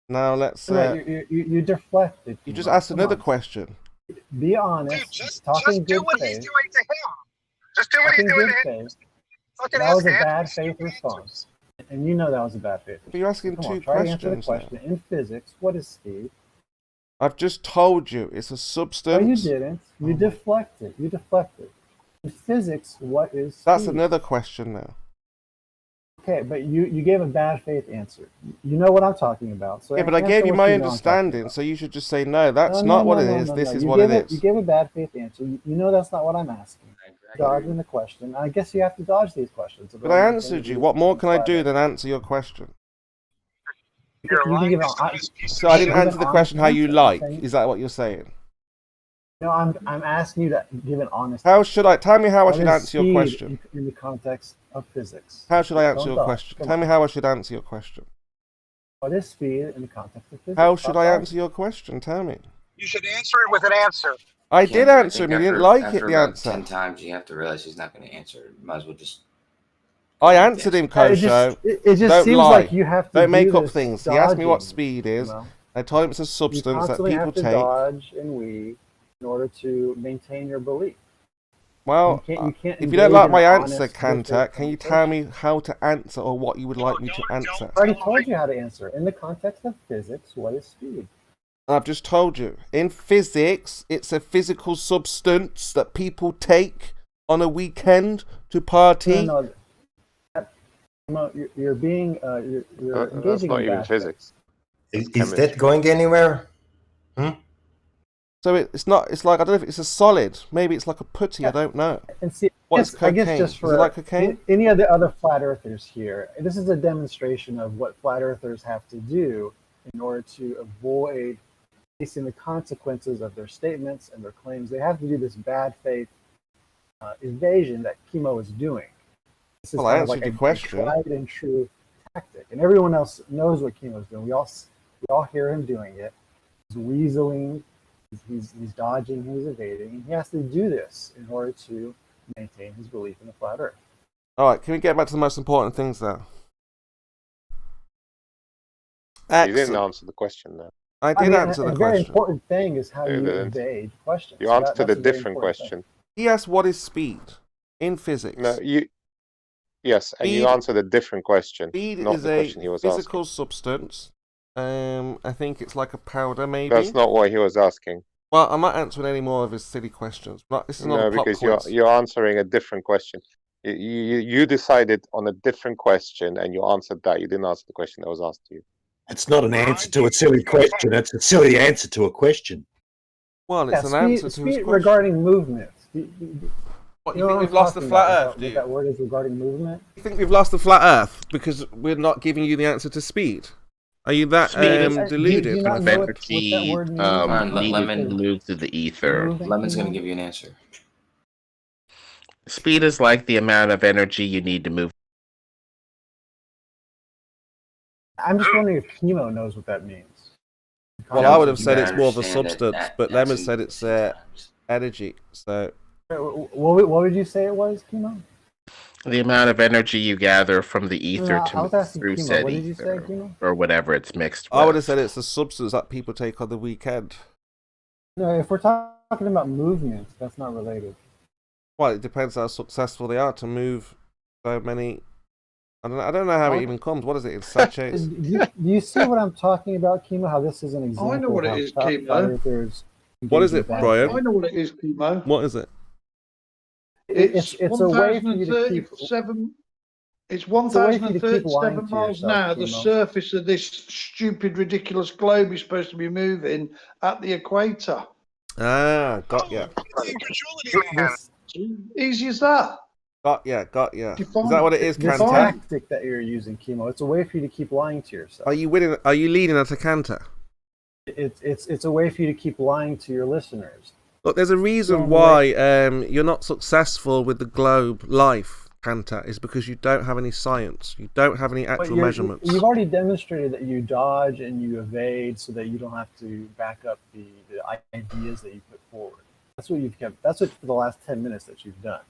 Now let's... you deflected. You just asked another question. Be honest. Just talking do good what faith. he's doing to him. Just do what he's doing to him. That was a bad faith response. And you know that was a bad faith response. But you're asking two try questions. To answer the question. In physics, what is speed? I've just told you it's a substance. No, you didn't. You deflected. You deflected. In physics, what is speed? That's another question now. Okay, but you gave a bad faith answer. You know what I'm talking about. So yeah, but I gave you my understanding, so you should just say, no, that's not what it is. This is what it is. You gave a bad faith answer. You know that's not what I'm asking. Dodging the question. I guess you have to dodge these questions. But I answered you. What more can I do than answer your question? So I didn't answer the question how you like. Is that what you're saying? No, I'm asking you to give an honest. How should I? Tell me how I should answer your question. In the context of physics. How should I answer your question? Tell me how I should answer your question. What is speed in the context of physics? How should I answer your question? Tell me. You should answer it with an answer. I did answer him. He didn't like it, the answer. 10 times, you have to realize he's not going to answer. You might as well just... I answered him, Kosho. It just seems like you have to Don't make up this things. dodging, He asked me what speed is. You know? I told him it's a substance that people have to take. Dodge and weave in order to maintain your belief. Well, you can't if you don't like my answer, honest, Cantor, can you tell me how to answer or what you would like me to answer? I already told you how to answer. In the context of physics, what is speed? I've just told you. In physics, it's a physical substance that people take on a weekend to party. No, you're being you're engaging that's not in even that. physics. Is that going anywhere? So it's not. It's like, I don't know if it's a solid. Maybe it's like a putty. I don't know. And see, What's I guess cocaine? just for Is it like cocaine? any of the other flat earthers here, this is a demonstration of what flat earthers have to do in order to avoid facing the consequences of their statements and their claims. They have to do this bad faith evasion that Chemo is doing. This is Well, I kind of answered like your question. a tried and true tactic, and everyone else knows what Chemo's doing. We all hear him doing it. He's weaseling, he's dodging, he's evading, and he has to do this in order to maintain his belief in the flat Earth. All right, can we get back to the most important things now? You didn't answer the question though. I did answer the A question. very important thing is how You you didn't. evade questions. You So answered that's a very different important question. He asked, "What is speed in physics?" No, yes, and you Speed- answered a different question, Speed not is the question he a was physical asking. substance. I think it's like a powder, maybe. That's not what he was asking. Well, I'm not answering any more of his silly questions. This is not No, a pop because quiz. you're answering a different question. You decided on a different question and you answered that. You didn't answer the question that was asked to you. It's not an answer to a silly question. It's a silly answer to a question. Well, it's an speed, answer to his speed question. regarding movement. What, You you know think what we've I'm lost the talking flat about, Earth, do what you? that word is regarding movement. You think we've lost the flat Earth because we're not giving you the answer to speed? Are you that deluded? Do you not know what that word means? Lemon move through the ether. Lemon's going to give you an answer. Speed is like the amount of energy you need to move I'm just wondering if chemo knows what that means. Well, I would have said it's more of a substance, but Lemon said it's energy. So, what would you say it was, chemo? The amount of energy you gather from the ether I to was move asking through chemo. said What did you say, ether, chemo? or whatever it's mixed with. I would have said it's a substance that people take on the weekend. No, if we're talking about movements, that's not related. Well, it depends how successful they are to move so many. I don't know how it even comes. What is it in sachets? Do you see what I'm talking about, chemo? How this is an example. I know what of it is, how chemo. What is it, Brian? I know what it is, chemo. What is it? It's a way for you to keep. It's 1,037 miles now. The surface of this stupid, ridiculous globe is supposed to be moving at the equator. Ah, got ya. Easy as that. Got ya. Is that what it is, This Kanta? tactic that you're using, chemo. It's a way for you to keep lying to yourself. Are you winning? Are you leading at a Kanta? It's a way for you to keep lying to your listeners. Look, there's a reason why you're not successful with the globe life, Kanta, is because you don't have any science. You don't have any actual measurements. You've already demonstrated that you dodge and you evade so that you don't have to back up the ideas that you put forward. That's what you've kept. That's what for the last 10 minutes that you've done.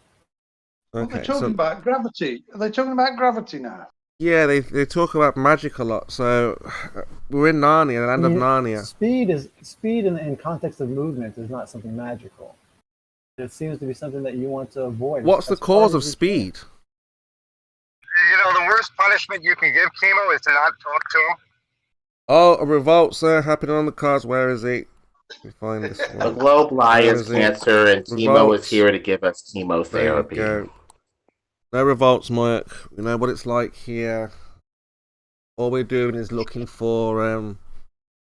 Okay, they're talking about gravity. Are they talking about gravity now? Yeah, they talk about magic a lot. So we're in Narnia, the land of Narnia. Speed in context of movement is not something magical. It seems to be something that you want to avoid. What's the cause of speed? You know, the worst punishment you can give chemo is to not talk to him. Oh, a revolt, sir, happening on the cards. Where is he? Let me find this one. A globe lie is cancer, and chemo is here to give us chemotherapy. There you go. No revolts, Mark. We know what it's like here. All we're doing is looking for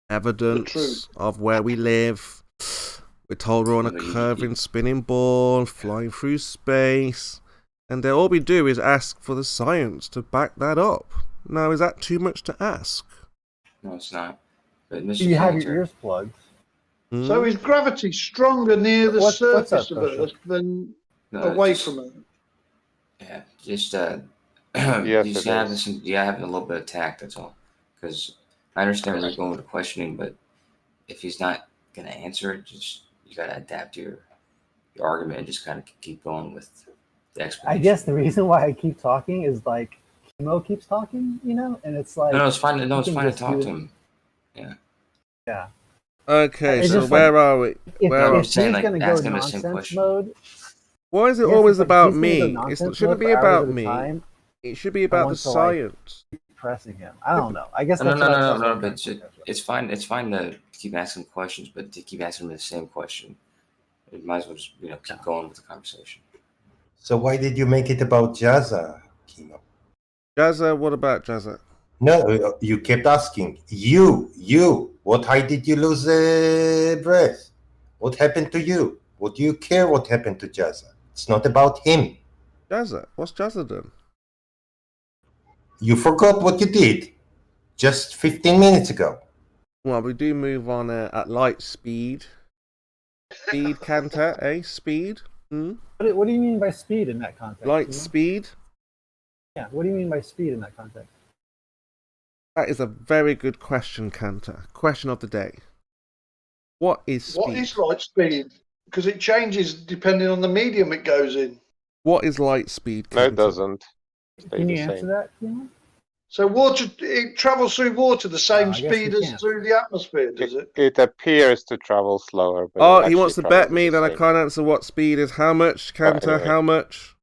evidence of where we live. We're told we're on a curving, spinning ball, flying through space. And all we do is ask for the science to back that up. Now, is that too much to ask? No, it's not. But Mr. You have your ears plugged. So is gravity stronger near the surface of Earth than away from Earth? Yeah, just Yes, you just have this. You have a little bit of tact. That's all. Because I understand where you're going with the questioning, but if he's not going to answer it, just you got to adapt your argument and just kind of keep going with the explanation. I guess the reason why I keep talking is like chemo keeps talking, you know, and it's like No, it's fine. No, it's fine to talk to him. Yeah. Yeah. Okay, It's so just where like, are we? If he's going to go nonsense mode. Why is it Yes, always it's like about he's gonna me? go It nonsense shouldn't mode be for hours about at a me. time. It should be I about the want to, like, science. keep pressing him. I don't know. I guess No, that's but it's fine. It's fine to keep asking questions, but to keep asking the same question, you might as well just keep going with the conversation. So why did you make it about Jazza, Kimo? Jazza, what about Jazza? No, you kept asking. You. What height did you lose the breath? What happened to you? What do you care what happened to Jazza? It's not about him. Jazza? What's Jazza done? You forgot what you did just 15 minutes ago. Well, we do move on at light speed. Speed, Kanta, eh? Speed? What do you mean by speed in that context? Light speed? Yeah, what do you mean by speed in that context? That is a very good question, Kanta. Question of the day. What is speed? What is light speed? Because it changes depending on the medium it goes in. What is light speed, Kanta? No, it doesn't. Can you answer that? Kimo? So water, it travels through water the same I guess speed you as can't. through the atmosphere, does it? It appears to travel slower. But Oh, it he wants to actually bet travels me, the then I same. can't answer what speed is. How much, Kanta? Anyway. How much?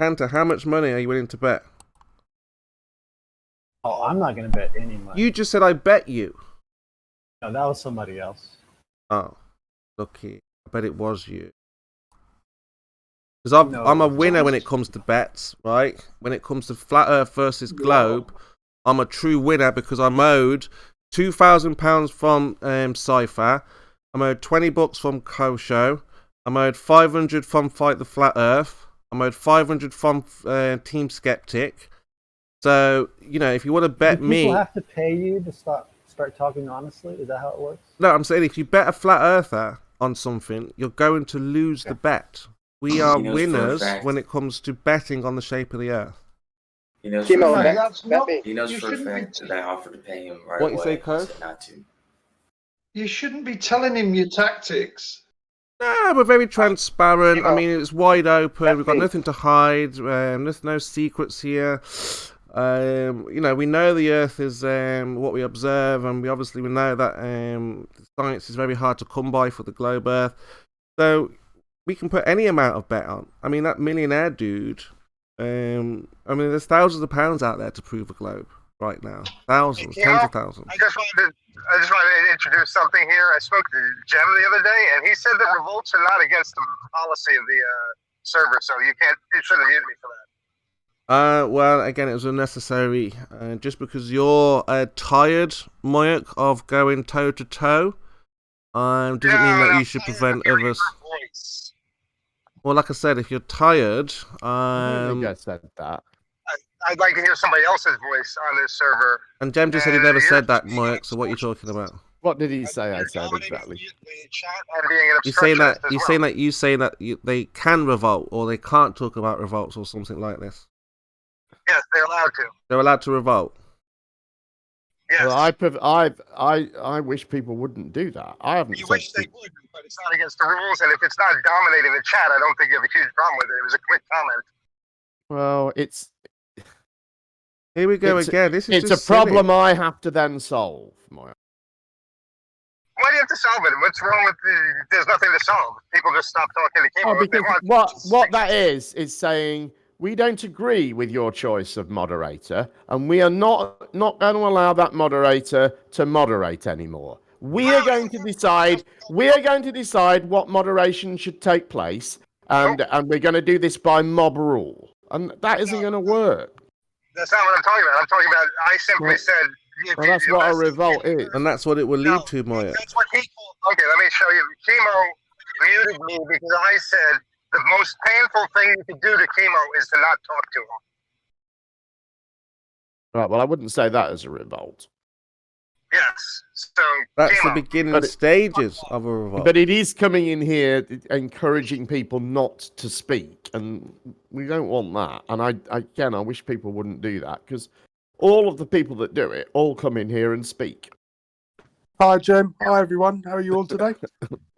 Kanta, how much money are you willing to bet? Oh, I'm not going to bet any money. You just said I bet you. No, that was somebody else. Oh, lucky. I bet it was you. Because I'm a winner when it comes to bets, right? When it comes to Flat Earth versus Globe, I'm a true winner because I'm owed £2,000 from Cypher. I'm owed $20 from Kosho. I'm owed 500 from Fight the Flat Earth. I'm owed 500 from Team Skeptic. So, if you want to bet Do me... people have to pay you to start talking honestly? Is that how it works? No, I'm saying if you bet a Flat Earther on something, you're going to lose the bet. We are winners when it comes to betting on the shape of the Earth. He knows No, for a fact. that's not. He knows You for a shouldn't be. fact that I offered to pay him right What away. you say, He Coach? said not to. You shouldn't be telling him your tactics. Nah, we're very transparent. I mean, it's wide open. We've got nothing to hide. There's no secrets here. You know, we know the Earth is what we observe, and we know that science is very hard to come by for the globe Earth. So we can put any amount of bet on. I mean, that millionaire dude. I mean, there's thousands of pounds out there to prove a globe right now. Thousands, tens of thousands. I just wanted to introduce something here. I spoke to Jem the other day, and he said that revolts are not against the policy of the server, so you shouldn't mute me for that. Well, again, it was unnecessary. Just because you're tired, Moyak, of going toe to toe, doesn't mean that you should prevent others. Well, like I said, if you're tired, I don't think I said that. I'd like to hear somebody else's voice on this server. And Jem just said he never said that, Moyak. So what are you talking about? What did he say? I said exactly. You're saying that they can revolt, or they can't talk about revolts, or something like this. Yes, they're allowed to. They're allowed to revolt. Yes. Well, I wish people wouldn't do that. I haven't. You wish they would, but it's not against the rules, and if it's not dominating the chat, I don't think you have a huge problem with it. It was a quick comment. Well, it's. Here we go again. This is it's just a problem silly. I have to then solve, Moya. Why do you have to solve it? What's wrong with there's nothing to solve? People just stop talking to Chemo. Oh, because what that is saying we don't agree with your choice of moderator, and we are not going to allow that moderator to moderate anymore. We are going to decide. We are going to decide what moderation should take place, and we're going to do this by mob rule, and that isn't going to work. That's not what I'm talking about. I'm talking about. I simply said. Well, that's what a revolt is, and that's what it will lead to, Moya. That's what he called. Okay, let me show you. Chemo muted me because I said the most painful thing you could do to Chemo is to not talk to him. Right. Well, I wouldn't say that as a revolt. Yes. So that's Chemo. the beginning stages of a revolt. But it is coming in here encouraging people not to speak, and we don't want that. And I wish people wouldn't do that, because all of the people that do it all come in here and speak. Hi, Jem. Hi, everyone. How are you all today?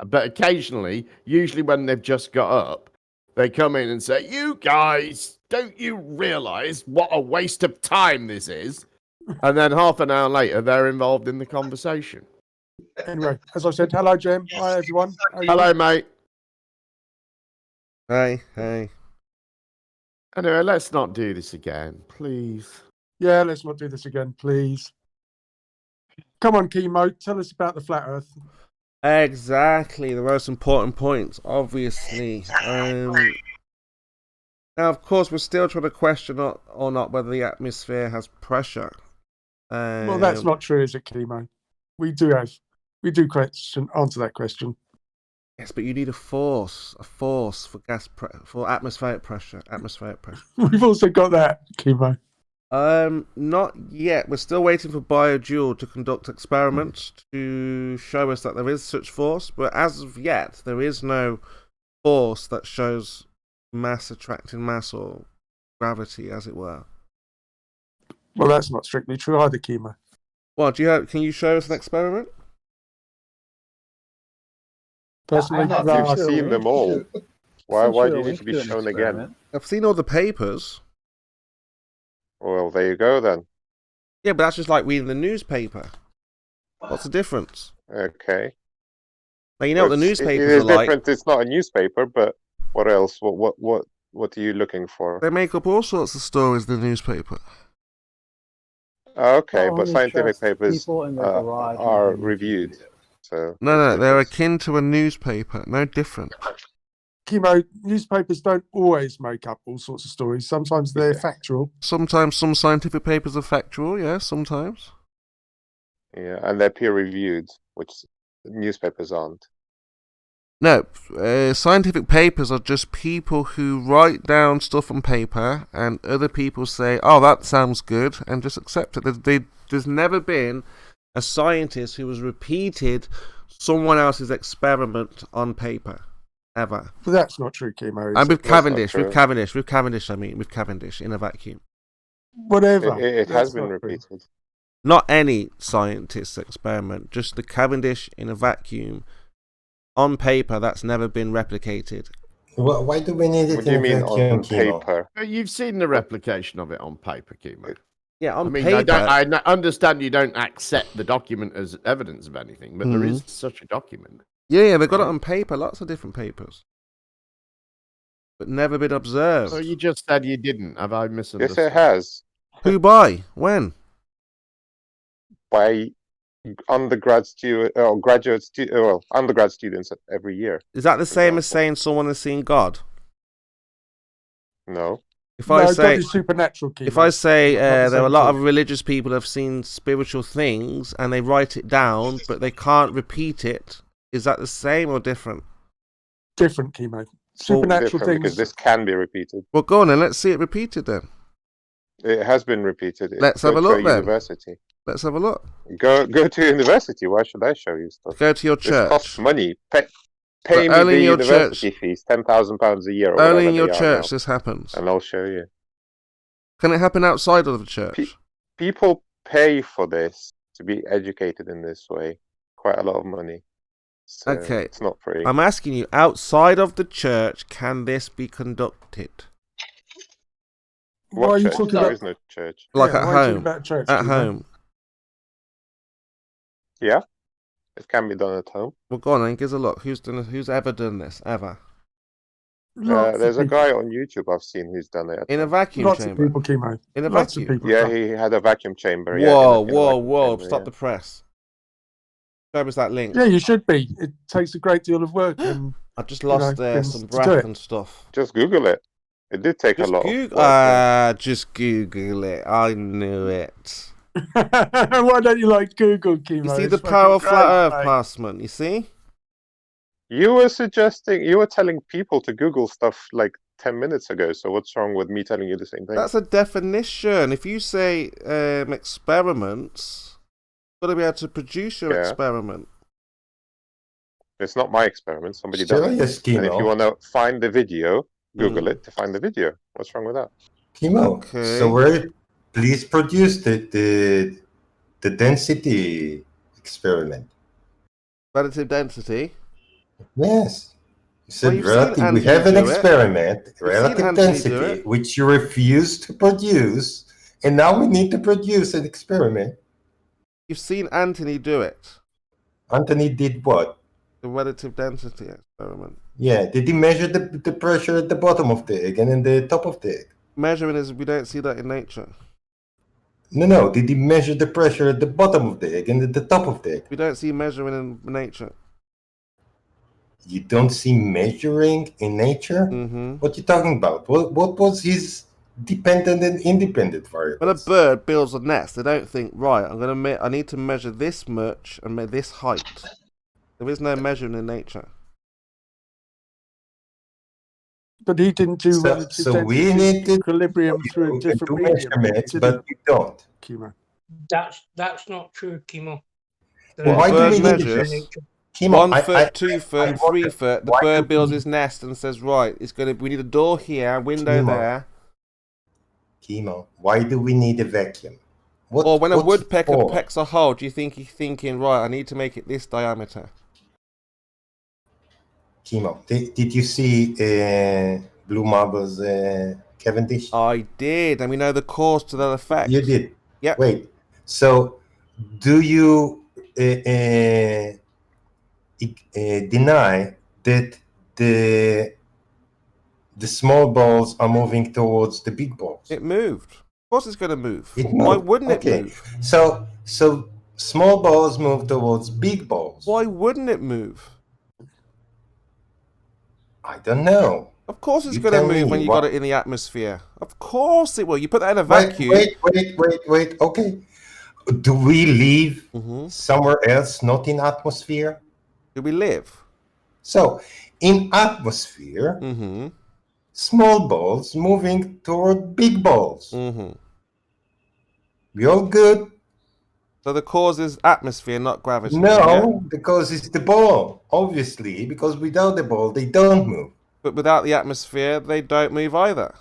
But occasionally, usually when they've just got up, they come in and say, "You guys, don't you realise what a waste of time this is?" And then half an hour later, they're involved in the conversation. Anyway, as I said, hello, Jem. Hi, everyone. Hello, mate. Hey. Anyway, let's not do this again, please. Yeah, let's not do this again, please. Come on, Chemo. Tell us about the flat Earth. Exactly, the most important points, obviously. Now, of course, we're still trying to question or not whether the atmosphere has pressure. Well, that's not true, is it, Chemo? We do answer that question. Yes, but you need a force for for atmospheric pressure. We've also got that, Chemo. Not yet. We're still waiting for BioDual to conduct experiments to show us that there is such force, but as of yet, there is no force that shows mass attracting mass, or gravity, as it were. Well, that's not strictly true either, Chemo. Well, can you show us an experiment? Personally, I've seen them all. Why do you need to be shown again? I've seen all the papers. Well, there you go then. Yeah, but that's just like reading the newspaper. What's the difference? Okay. Now you know what the newspapers it is are like. Different. It's not a newspaper, but what else? What are you looking for? They make up all sorts of stories in the newspaper. Okay, but scientific papers are reviewed. So No, they're akin to a newspaper. No different. Chemo, newspapers don't always make up all sorts of stories. Sometimes they're factual. Sometimes some scientific papers are factual, yeah, sometimes. Yeah, and they're peer-reviewed, which newspapers aren't. No, scientific papers are just people who write down stuff on paper, and other people say, "Oh, that sounds good," and just accept it. There's never been a scientist who has repeated someone else's experiment on paper. Ever. But that's not true, Chemo. And with Cavendish, in a vacuum. Whatever. It has been not true. repeated. Not any scientist's experiment, just the Cavendish in a vacuum. On paper, that's never been replicated. Why do we need it What do you in a mean vacuum, on Chemo? paper? You've seen the replication of it on paper, Chemo. Yeah, on I mean, paper. I understand you don't accept the document as evidence of anything, but there is such a document. Yeah, they've got it on paper, lots of different papers. But never been observed. So you just said you didn't. Have I misunderstood? Yes, it has. Who by? When? By undergrad student or graduate undergrad students every year. Is that the same as saying someone has seen God? No. If I say God is supernatural. if I say there are a lot same of religious people have seen spiritual things and they write it down, but they can't repeat it, is that the same or different? Different, Chemo. Supernatural Different, things. because this can be repeated. Well, go on then. Let's see it repeated then. It has been repeated. Let's have a Go to look then. University. Let's have a look. Go to university. Why should I show you stuff? Go to your This church. costs money. Pay But me only the in your university church. fees, £10,000 a year. Or Only whatever in your they are church now, this happens. and I'll show you. Can it happen outside of the church? People pay for this to be educated in this way. Quite a lot of money. So Okay. it's not free. I'm asking you, outside of the church, can this be conducted? Why What are you church? talking There about? is no church. Like Yeah, at why are you talking home? about church, At Chemo? home. Yeah, it can be done at home. Well, go on then. Give us a look. Who's ever done this ever? Lots of There's a people. guy on YouTube I've seen who's done it at In a home. vacuum Lots chamber. of people, Chemo. In a Lots vacuum. of people. Yeah, he had a vacuum chamber. Whoa, in a whoa, vacuum whoa! chamber, Stop yeah. the press. Show us that link. Yeah, you should be. It takes a great deal of work. And, I just lost some to do breath it. and stuff. Just Google it. It did take Just a lot. Google. Of work, yeah. Just Google it. I knew it. Why don't you like Google, Chemo? You see It's the fucking power of great, flat Earth, mate. Passman. You see? You were telling people to Google stuff like 10 minutes ago. So what's wrong with me telling you the same thing? That's a definition. If you say experiments, you've got to be able to produce your experiment. It's not my experiment. Somebody Still done it. yes, And if Chemo. you want to find the video, Google it to find the video. What's wrong with that? Chemo. Okay. So please produce the density experiment. Relative density. Yes. You said you've seen relative. We Anthony have an do it. experiment, You've seen relative Anthony do density, it. which you refuse to produce, and now we need to produce an experiment. You've seen Anthony do it. Anthony did what? The relative density experiment. Yeah, did he measure the pressure at the bottom of the egg and in the top of the egg? Measuring is we don't see that in nature. No. Did he measure the pressure at the bottom of the egg and at the top of the egg? We don't see measuring in nature. You don't see measuring in nature? Mm-hmm. What you talking about? What was his dependent and independent variables? When a bird builds a nest, they don't think, right, I need to measure this much and this height. There is no measuring in nature. But he didn't do relative So we density need to equilibrium through a do different medium. measurements, did but we don't. Chemo. That's not true, Chemo. Well, why do bird we need measures to Chemo, 1 foot, 2 foot, I 3 wonder, foot. The why bird do builds we- his nest and says, right, we need a door here, a window Chemo. there. Chemo, why do we need a vacuum? Or when a what's it woodpecker for? pecks a hole, do you think he's thinking, right, I need to make it this diameter? Chemo, did you see Blue Marble's Cavendish? I did, and we know the cause to that effect. You did? Yep. Wait, so do you deny that the small balls are moving towards the big balls? It moved. Of course it's going to move. It Why moved. wouldn't Okay. it move? So small balls move towards big balls. Why wouldn't it move? I don't know. Of course it's You going to tell move me, when you what- got it in the atmosphere. Of course it will. You put that in a Wait, vacuum. wait. Okay. Do we live Mm-hmm. somewhere else, not in atmosphere? Do we live? So, in atmosphere, Mm-hmm. small balls moving toward big balls. Mm-hmm. We all good? So the cause is atmosphere, not gravity. No, yeah? because it's the ball, obviously, because without the ball, they don't move. But without the atmosphere, they don't move either.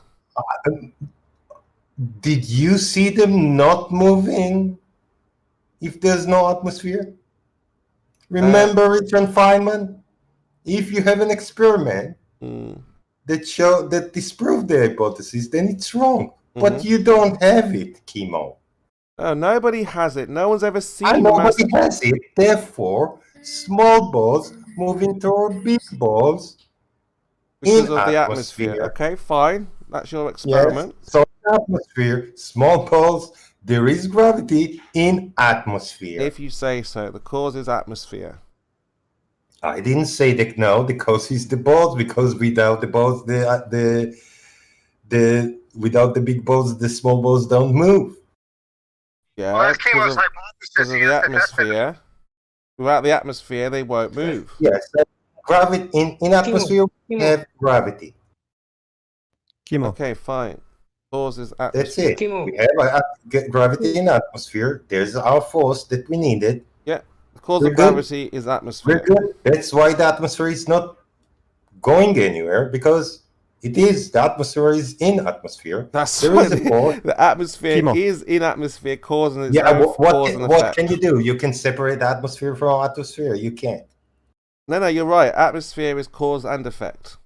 Did you see them not moving if there's no atmosphere? Remember Richard Feynman? If you have an experiment that disprove the hypothesis, then it's wrong. But you don't have it, Chemo. No, nobody has it. No one's ever seen And nobody mass. has it. Therefore, small balls moving toward big balls Because in of the atmosphere. Okay, fine. That's your experiment. Yes. So in atmosphere, small balls, there is gravity in atmosphere. If you say so, the cause is atmosphere. I didn't say that. No, the cause is the balls, because without the balls, without the big balls, the small balls don't move. Yeah, Well, that's Chemo's because of the atmosphere. Without the atmosphere, they won't move. Yes, gravity in atmosphere we have gravity. Chemo. Okay, fine. Cause is That's atmosphere. it. We have gravity in atmosphere. There's our force that we needed. Yeah, the cause We're of good. gravity is atmosphere. We're good. That's why the atmosphere is not going anywhere, because it is, the atmosphere is in atmosphere. There is a force. The atmosphere is in atmosphere, causing its Yeah, own cause and what effect. can you do? You can separate the atmosphere from atmosphere. You can't. No, you're right. Atmosphere is cause and effect.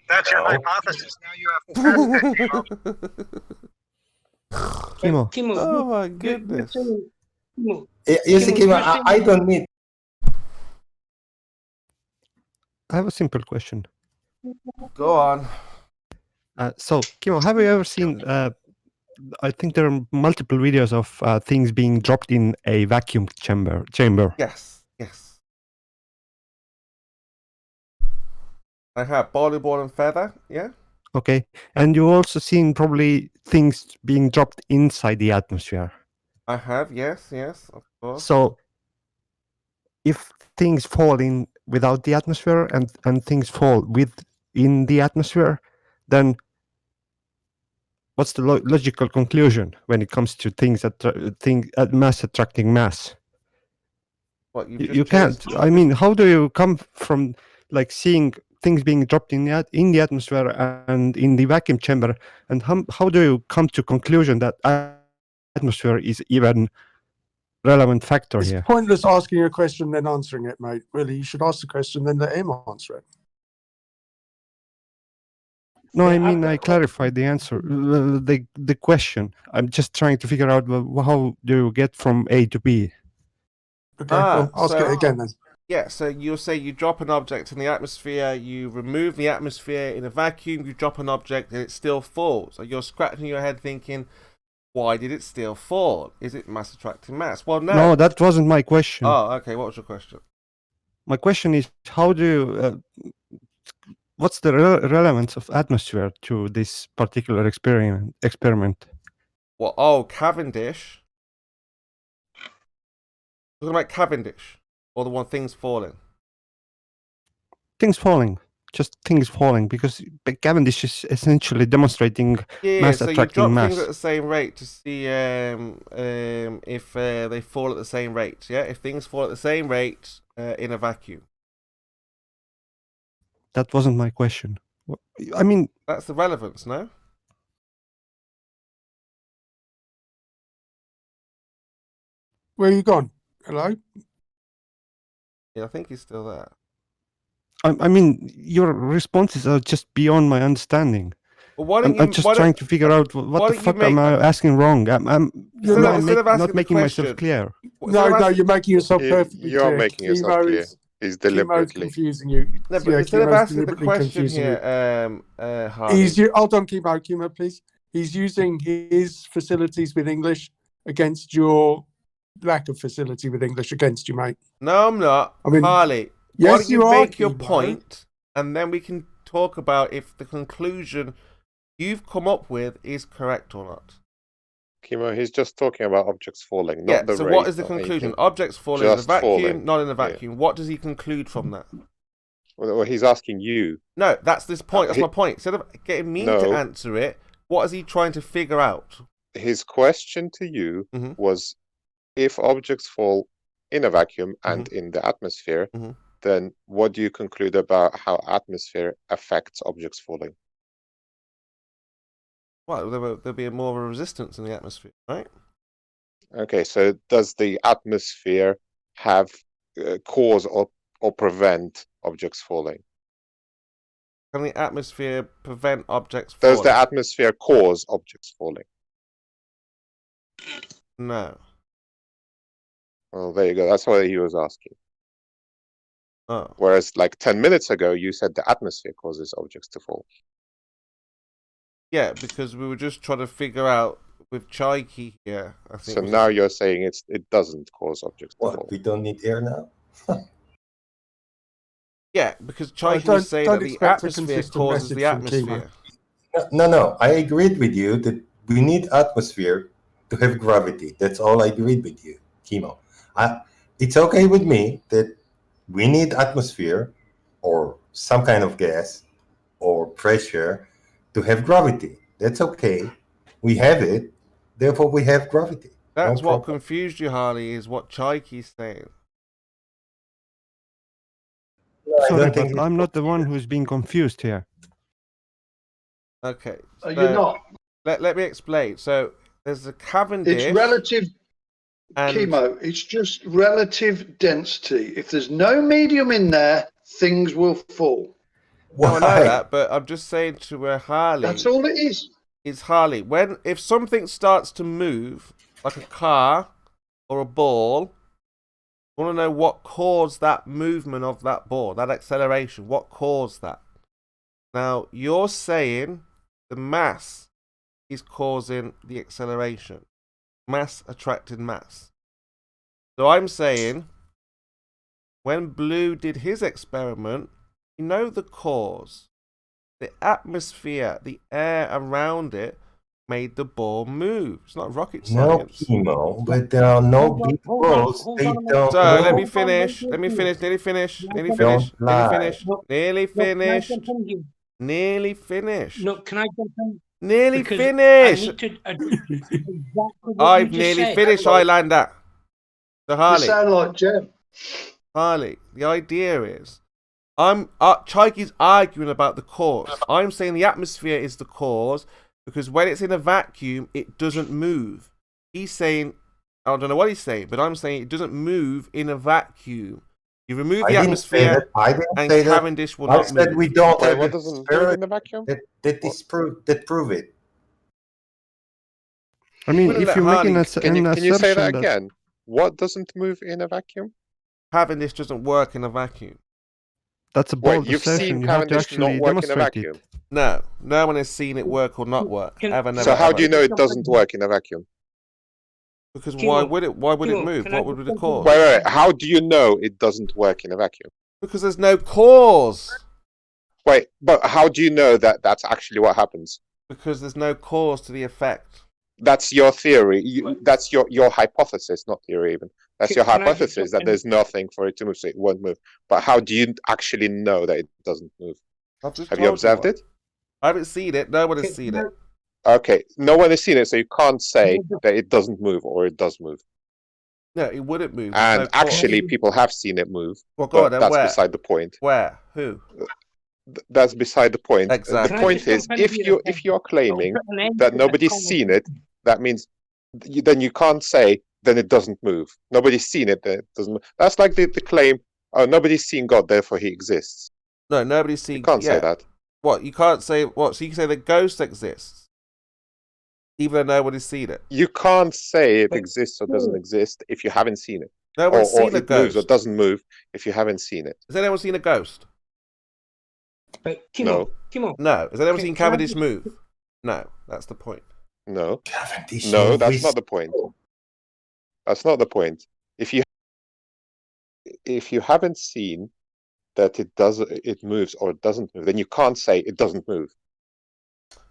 That's your hypothesis. Now you have to test it, Chemo. Oh my goodness. Yes, Chemo, I don't need. I have a simple question. Go on. So, Chemo, have you ever seen? I think there are multiple videos of things being dropped in a vacuum chamber. Yes. I have volleyball and feather. Yeah. Okay, and you also seen probably things being dropped inside the atmosphere. I have. Yes, of course. So, if things fall in without the atmosphere and things fall within the atmosphere, then what's the logical conclusion when it comes to things mass attracting mass? What You can't. I mean, how do you come from like seeing things being dropped in the atmosphere and in the vacuum chamber, and how do you come to conclusion that atmosphere is even relevant factor It's here? pointless asking a question then answering it, mate. Really, you should ask the question then let him answer it. No, I mean I clarified the answer, the question. I'm just trying to figure out how do you get from A to B. Okay, well, ask it again then. Yeah, so you'll say you drop an object in the atmosphere, you remove the atmosphere in a vacuum, you drop an object and it still falls. So you're scratching your head thinking, why did it still fall? Is it mass attracting mass? Well, no. No, that wasn't my question. Oh, okay. What was your question? My question is, how do you, what's the relevance of atmosphere to this particular experiment? Well, Cavendish. Talking about Cavendish, or the one things falling. Things falling, just things falling, because Cavendish is essentially demonstrating mass attracting you drop mass. things at the same rate to see if they fall at the same rate. Yeah, if things fall at the same rate in a vacuum. That wasn't my question. I mean, that's the relevance, no? Where are you gone? Hello? Yeah, I think he's still there. I mean, your responses are just beyond my understanding. Well, why don't I'm just trying to figure out what the fuck am I asking wrong. I'm not making myself clear. No, you're making yourself perfectly clear. You're making yourself clear. He's deliberately confusing you. No, but instead of asking the question here, Harvey. Hold on, Chemo, please. He's using his facilities with English against your lack of facility with English against you, mate. No, I'm not. I mean, Harley, yes, why don't you make your Chemo. point, and then we can talk about if the conclusion you've come up with is correct or not. Chemo, he's just talking about objects falling, not the so rate what is the of conclusion? anything. Objects falling in a Just vacuum, falling. not in a vacuum. What does he conclude from that? Well, he's asking you. No, that's this point. That's my point. Instead of getting me to No. answer it, what is he trying to figure out? His question to you was, if objects fall in a vacuum and in the atmosphere, then what do you conclude about how atmosphere affects objects falling? Well, there'll be more of a resistance in the atmosphere, right? Okay, so does the atmosphere have cause or prevent objects falling? Can the atmosphere prevent objects falling? Does the atmosphere cause objects falling? No. Well, there you go. That's what he was asking. Oh. Whereas, like 10 minutes ago, you said the atmosphere causes objects to fall. Yeah, because we were just trying to figure out with Chaiki here. I think. So now you're saying it doesn't cause objects to fall. We don't need air now? Yeah, because Chaiki was saying that the expect a atmosphere consistent causes message the from atmosphere. No. I agreed with you that we need atmosphere to have gravity. That's all I agreed with you, Chemo. It's okay with me that we need atmosphere or some kind of gas or pressure to have gravity. That's okay. We have it, therefore we have gravity. That's what confused you, Harley, is what Chaiki's saying. Sorry, but I'm not the one who's being confused here. Okay. You're not. Let me explain. So there's a Cavendish. It's relative, Chemo. It's just relative density. If there's no medium in there, things will fall. No, I know that, but I'm just saying to Harley. That's all it is. Is Harley, if something starts to move, like a car or a ball, I want to know what caused that movement of that ball, that acceleration. What caused that? Now, you're saying the mass is causing the acceleration. Mass attracted mass. So I'm saying, when Blue did his experiment, you know the cause. The atmosphere, the air around it, made the ball move. It's not rocket science. No, Chemo, but there are no big balls. They don't So move. let me finish. Nearly finished. No, can I jump in? Nearly Because finished. I need to address exactly what I've you just nearly said. finished, Highlander. So You Harley. sound like Jem. Harley, the idea is, Chaiki's arguing about the cause. I'm saying the atmosphere is the cause because when it's in a vacuum, it doesn't move. He's saying, I don't know what he's saying, but I'm saying it doesn't move in a vacuum. You remove the atmosphere, and Cavendish will not move. I said we don't have what a doesn't move spirit in the vacuum? that prove it. I mean, if you're making an Can you say assertion that again? What doesn't move in a vacuum? Cavendish doesn't work in a vacuum. That's a bold assertion. You have to actually demonstrate it. No one has seen it work or not work. So how do you know it doesn't work in a vacuum? Because why would it move? What would be the cause? Wait. How do you know it doesn't work in a vacuum? Because there's no cause. Wait, but how do you know that that's actually what happens? Because there's no cause to the effect. That's your theory. That's your hypothesis, not theory even. That's your hypothesis that there's nothing for it to move, so it won't move. But how do you actually know that it doesn't move? Have you observed it? I haven't seen it. No one has seen it. Okay, no one has seen it, so you can't say that it doesn't move or it does move. No, it wouldn't move. And actually, people have seen it move. Well, go on, that's where? beside the point. Where? Who? That's beside the point. Exactly. The point is, if you're claiming that nobody's seen it, that means then you can't say then it doesn't move. Nobody's seen it, then it doesn't move. That's like the claim, oh, nobody's seen God, therefore he exists. No, nobody's seen. You can't say that. What? You can't say what? So you can say the ghost exists, even though nobody's seen it. You can't say it exists or doesn't exist if you haven't seen it. No one's seen a it ghost. moves or doesn't move if you haven't seen it. Has anyone seen a ghost? No. No. Has anyone seen Cavendish move? No. That's the point. No. Cavendish No, move that's is- not the point. That's not the point. If you haven't seen that it moves or it doesn't move, then you can't say it doesn't move.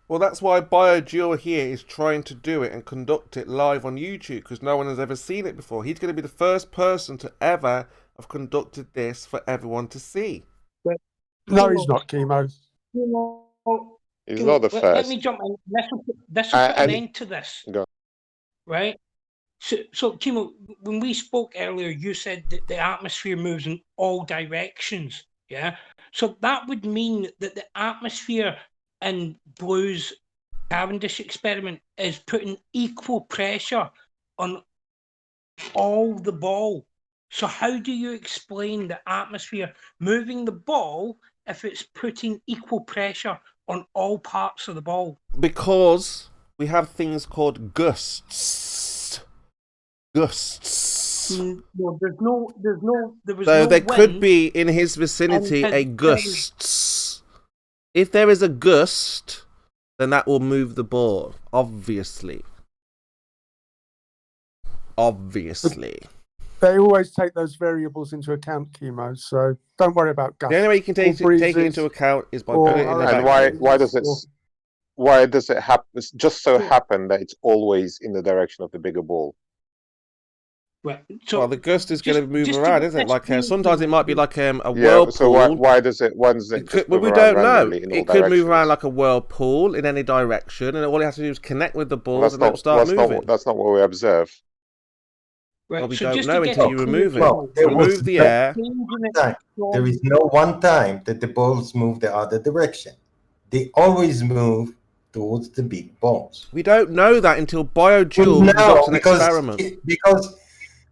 Well, that's why BioDuel here is trying to do it and conduct it live on YouTube, because no one has ever seen it before. He's going to be the first person to ever have conducted this for everyone to see. No, he's not, Chemo. He's not the Let first. me jump in. This will put an end to this. Go. Right? So Kimo, when we spoke earlier, you said that the atmosphere moves in all directions. Yeah. So that would mean that the atmosphere in Blue's Cavendish experiment is putting equal pressure on all the ball. So how do you explain the atmosphere moving the ball if it's putting equal pressure on all parts of the ball? Because we have things called gusts. Gusts. No, there was So no there could wind be in his vicinity and a gust. If there is a gust, then that will move the ball, obviously. Obviously. They always take those variables into account, Chemo, so don't worry about gusts. The only way you can take it into account is by putting it in a And vacuum. why does it happen? It's just so happen that it's always in the direction of the bigger ball. Well, the gust is going to move around, isn't it? Like sometimes it might be like a Yeah. whirlpool. So why does it just Well, move we around don't know. randomly in all It could move directions? around like a whirlpool in any direction, and all it has to do is connect with the balls That's and then start moving. that's not what we observe. Well, we so don't just know to get until it you clear, remove it. Well, there Remove was the no air. time. There is no one time that the balls move the other direction. They always move towards the big balls. We don't know that until BioJules conducts an experiment.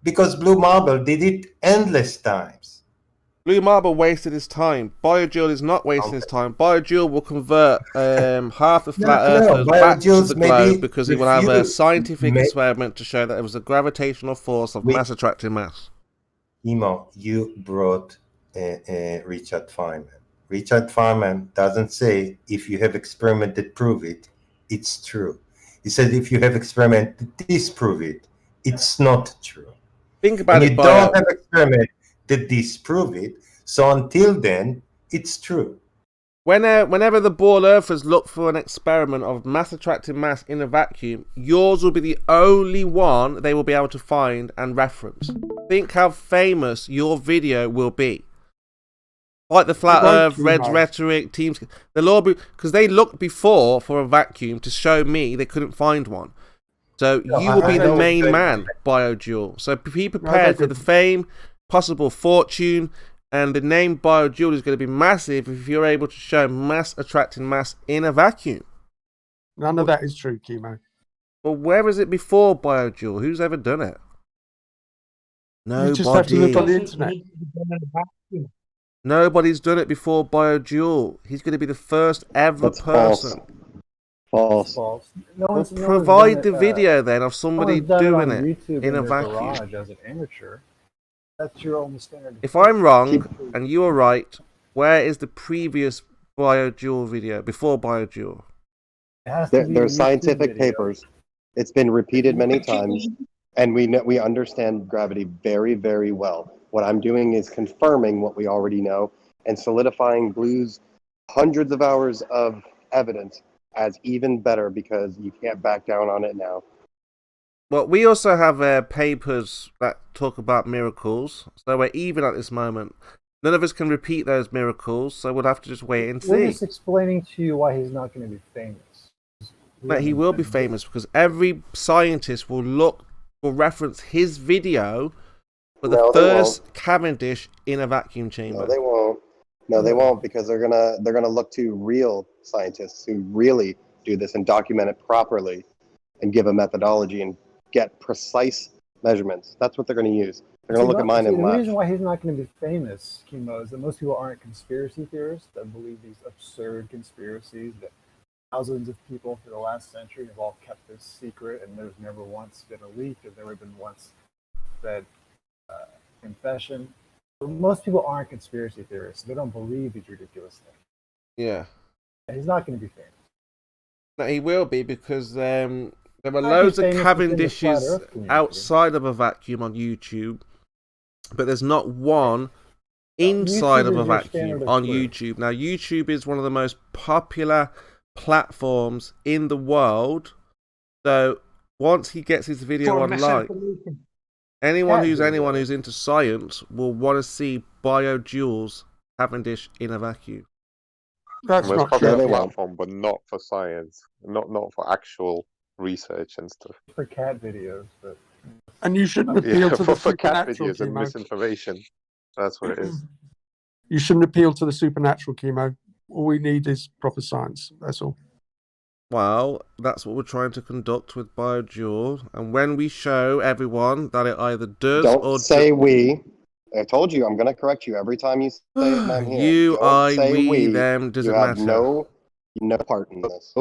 Because Blue Marble did it endless times. Blue Marble wasted his time. BioJules is not wasting his time. BioJules will convert half the flat earthers back to the globe because he will have a scientific experiment to show that there was a gravitational force of mass attracting mass. Emo, you brought Richard Feynman. Richard Feynman doesn't say if you have experiment that prove it, it's true. He said if you have experiment that disprove it, it's not true. Think about it, you don't have experiment that disprove it, so until then, it's true. Whenever the ball earthers look for an experiment of mass attracting mass in a vacuum, yours will be the only one they will be able to find and reference. Think how famous your video will be. Like the Flat Earth, Red's Rhetoric, Teams, they'll all be, because they looked before for a vacuum to show me they couldn't find one. So you will be the main man, BioJules. So be prepared for the fame, possible fortune, and the name BioJules is going to be massive if you're able to show mass attracting mass in a vacuum. None of that is true, Chemo. Well, where was it before BioJules? Who's ever done it? Nobody. You just have to look on the internet. Nobody's done it before BioJules. He's going to be the first ever person. False. No one's Provide done the it, video then of somebody doing it YouTube in a their vacuum. garage as an amateur. That's your only standard. If I'm wrong and you are right, where is the previous BioJules video before BioJules? They're scientific papers. It's been repeated many times, and we understand gravity very, very well. What I'm doing is confirming what we already know and solidifying Blue's hundreds of hours of evidence as even better because you can't back down on it now. Well, we also have papers that talk about miracles, so we're even at this moment. None of us can repeat those miracles, so we'll have to just wait and We're see. just explaining to you why he's not going to be famous. But he will be famous because every scientist will reference his video for the first Cavendish in a vacuum chamber. No, they won't. No, they won't because they're gonna look to real scientists who really do this and document it properly and give a methodology and get precise measurements. That's what they're going to use. They're going to look at mine and the laugh. reason why he's not going to be famous, Chemo, is that most people aren't conspiracy theorists that believe these absurd conspiracies that thousands of people for the last century have all kept this secret, and there's never once been a leak, there's never been once said confession. But most people aren't conspiracy theorists. They don't believe these ridiculous things. Yeah. And he's not going to be famous. No, he will be because there are loads of Cavendishes outside of a vacuum on YouTube, but there's not one inside of a vacuum on YouTube. Now, YouTube is one of the most popular platforms in the world. So once he gets his video online, anyone who's into science will want to see BioJules Cavendish in a vacuum. That's It's not probably true. a platform, but not for science, not for actual research and stuff. For cat videos, but And you shouldn't appeal to the for cat supernatural, videos and Chemo. misinformation. That's what it is. You shouldn't appeal to the supernatural, Chemo. All we need is proper science. That's all. Well, that's what we're trying to conduct with BioDual, and when we show everyone that it either does Don't or say we. I told you I'm going to correct you every time you say it and I'm here. you, Don't I, say we, them, doesn't you have matter. no part in this.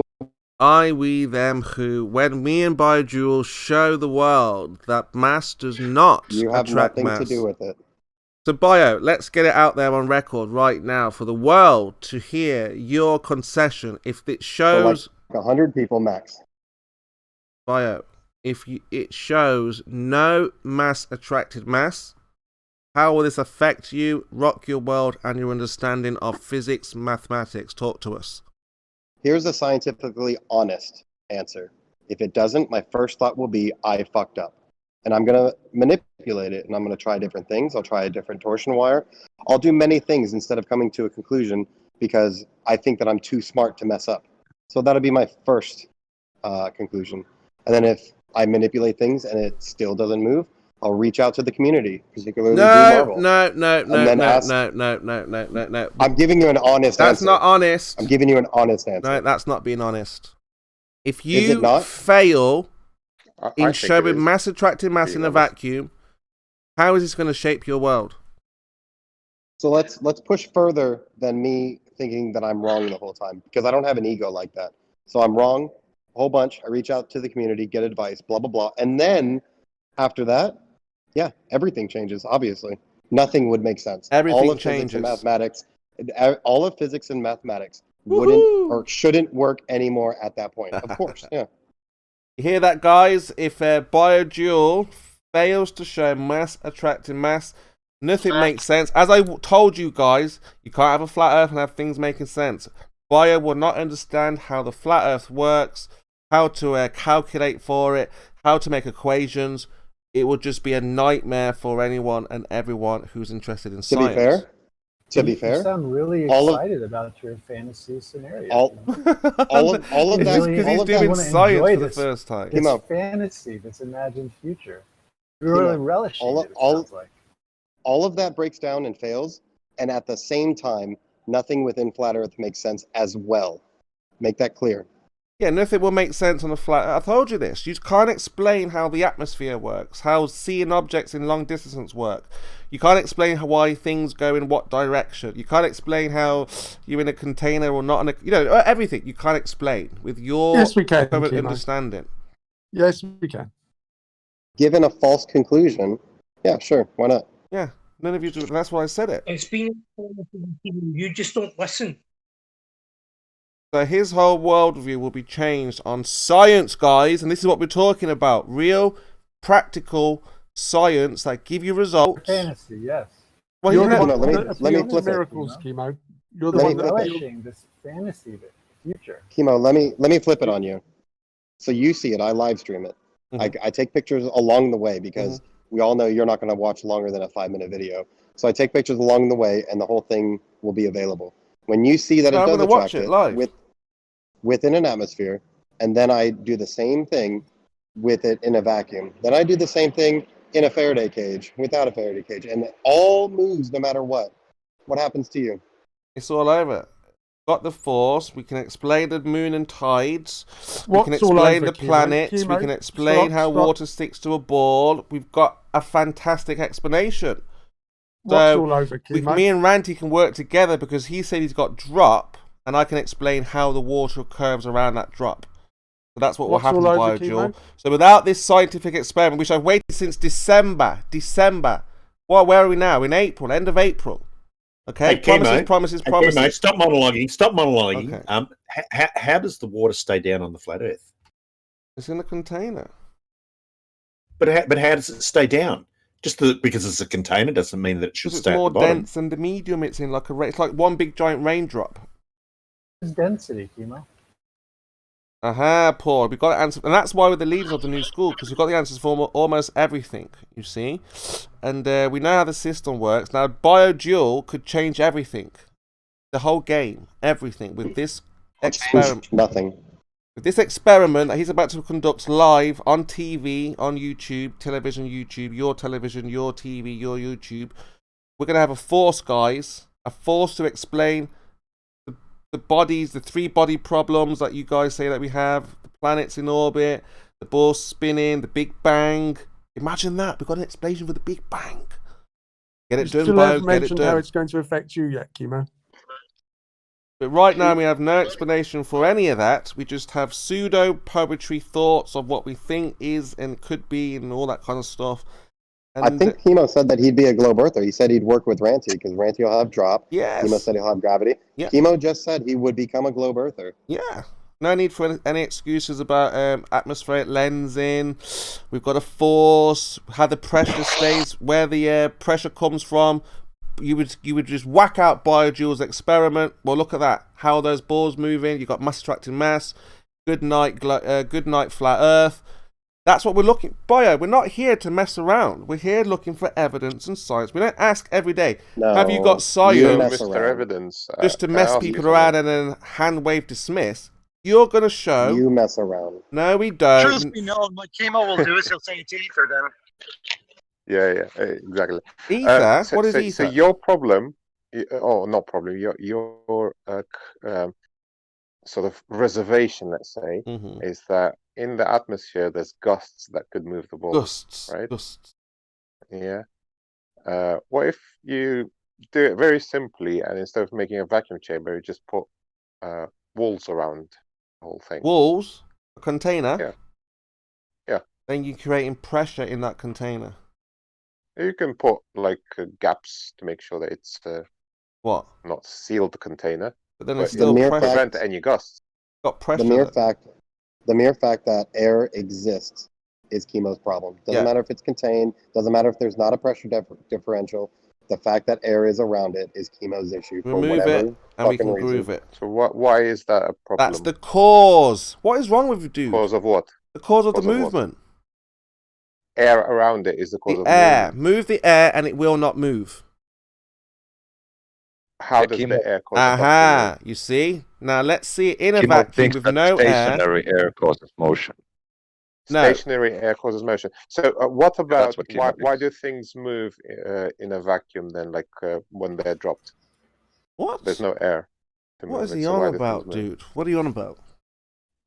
I, we, them, who, when me and BioDual show the world that mass does not You have attract nothing mass. to do with it. So, Bio, let's get it out there on record right now for the world to hear your concession. If it shows... For like 100 people max. Bio, if it shows no mass attracted mass, how will this affect you, rock your world, and your understanding of physics, mathematics? Talk to us. Here's a scientifically honest answer. If it doesn't, my first thought will be, I fucked up. And I'm going to manipulate it, and I'm going to try different things. I'll try a different torsion wire. I'll do many things instead of coming to a conclusion because I think that I'm too smart to mess up. So that'll be my first conclusion. And then if I manipulate things and it still doesn't move, I'll reach out to the community, particularly Blue Marvel. No. I'm giving you an honest That's answer. not honest. I'm giving you an honest answer. No, that's not being honest. If Is it you not? fail in think it showing is. mass attracting mass in a vacuum, how is this going to shape your world? So let's push further than me thinking that I'm wrong the whole time, because I don't have an ego like that. So I'm wrong a whole bunch. I reach out to the community, get advice, blah, blah, blah. And then after that, yeah, everything changes, obviously. Nothing would make sense. Everything all of changes. Physics and mathematics, all of physics and mathematics wouldn't or shouldn't work anymore at that point. Of course, yeah. You hear that, guys? If BioDual fails to show mass attracting mass, nothing makes sense. As I told you guys, you can't have a flat earth and have things making sense. Bio will not understand how the flat earth works, how to calculate for it, how to make equations. It would just be a nightmare for anyone and everyone who's interested in science. To be fair, you sound really excited about your fantasy scenario. all of that, because he's doing science for the first time. It's fantasy, this imagined future. You're really relishing it sounds like. All of that breaks down and fails, and at the same time, nothing within flat Earth makes sense as well. Make that clear. Yeah, nothing will make sense on a flat Earth. I told you this. You can't explain how the atmosphere works, how seeing objects in long distance work. You can't explain why things go in what direction. You can't explain how you're in a container or not in a... everything you can't explain with your Yes, we can, current Kimo. understanding. Yes, we can. Given a false conclusion, yeah, sure, why not? Yeah, none of you do. That's why I said it. It's been... You just don't listen. So his whole worldview will be changed on science, guys, and this is what we're talking about. Real, practical science that give you results. Fantasy, yes. Well, You're let me flip miracles, Kimo. You're the one that relishing this fantasy future. Kimo, let me flip it on you. So you see it, I live stream it. I take pictures along the way because we all know you're not going to watch longer than a 5-minute video. So I take pictures along the way and the whole thing will be available. When you see that it does attract it within an atmosphere, and then I do the same thing with it in a vacuum. Then I do the same thing in a Faraday cage, without a Faraday cage, and it all moves no matter what. What happens to you? It's all over. Got the force. We can explain the moon and tides. We What's can all explain over, the planets. Kimo? We can explain how Stop. water sticks to a ball. We've got a fantastic explanation. What's So all over, Kimo? me and Ranty can work together because he said he's got drop, and I can explain how the water curves around that drop. So that's what will What's happen, all over, BioDual. Kimo? So without this scientific experiment, which I've waited since December. Well, where are we now? In April, end of April. Okay, Hey, Kimo. promises. Kimo, stop monologuing. Stop monologuing. Okay. How does the water stay down on the flat Earth? It's in a container. But how does it stay down? Just because it's a container doesn't mean that it should Because stay it's at more the bottom. dense than the medium it's in. It's like one big giant raindrop. It's density, Kimo. Aha, Paul. We've got to answer, and that's why we're the leaders of the new school, because we've got the answers for almost everything. You see, and we know how the system works. Now, BioDual could change everything, the whole game, everything with this experiment. Nothing. With this experiment that he's about to conduct live on TV, on YouTube, television, YouTube, your television, your TV, your YouTube, we're going to have a force, guys, a force to explain the bodies, the 3-body problems that you guys say that we have, the planets in orbit, the ball spinning, the Big Bang. Imagine that. We've got an explanation for the Big Bang. Get it done, Still Bio. hasn't Get it mentioned how done. it's going to affect you yet, Chemo. But right now we have no explanation for any of that. We just have pseudo poetry thoughts of what we think is and could be and all that kind of stuff. And I think Chemo said that he'd be a globe earther. He said he'd work with Ranty because Ranty will have drop. Yes. Chemo said he'll have gravity. Yeah. Chemo just said he would become a globe earther. Yeah. No need for any excuses about atmospheric lensing. We've got a force, how the pressure stays, where the pressure comes from. You would just whack out Biojoule's experiment. Well, look at that. How are those balls moving? You've got mass attracting mass. Good night, flat Earth. That's what we're looking. Bio, we're not here to mess around. We're here looking for evidence and science. We don't ask every day. No, have you got science? Mr. Evidence. Just to can I mess ask people you around something? and then hand wave dismiss. You're going to show. You mess around. No, we don't. Truth be known, what Chemo will do is he'll say it's ether then. Yeah, exactly. Ether? What is so ether? your problem, not problem, your sort of reservation, let's say, is that in the atmosphere there's gusts that could move the ball. Gusts, right? Gusts. Yeah. What if you do it very simply and instead of making a vacuum chamber, you just put walls around the whole thing? Walls? A container? Yeah. Yeah. Then you're creating pressure in that container. You can put like gaps to make sure that it's what? Not sealed container. But then it's still prevent any gusts. Got pressure. The mere fact that air exists is Chemo's problem. Doesn't matter if it's contained. Doesn't matter if there's not a pressure differential. The fact that air is around it is Chemo's issue. Remove it, and we can groove it. So why is that a problem? That's the cause. What is wrong with you, dude? Cause of what? The cause of the movement. Air around it is the cause of air. movement. Move the air, and it will not move. How does the air cause? Aha! You see? Now let's see it in a vacuum with no air. Stationary air causes motion. No. Stationary air causes motion. So what about why do things move in a vacuum then, like when they're dropped? What? There's no air. What is he on about, dude? What are you on about?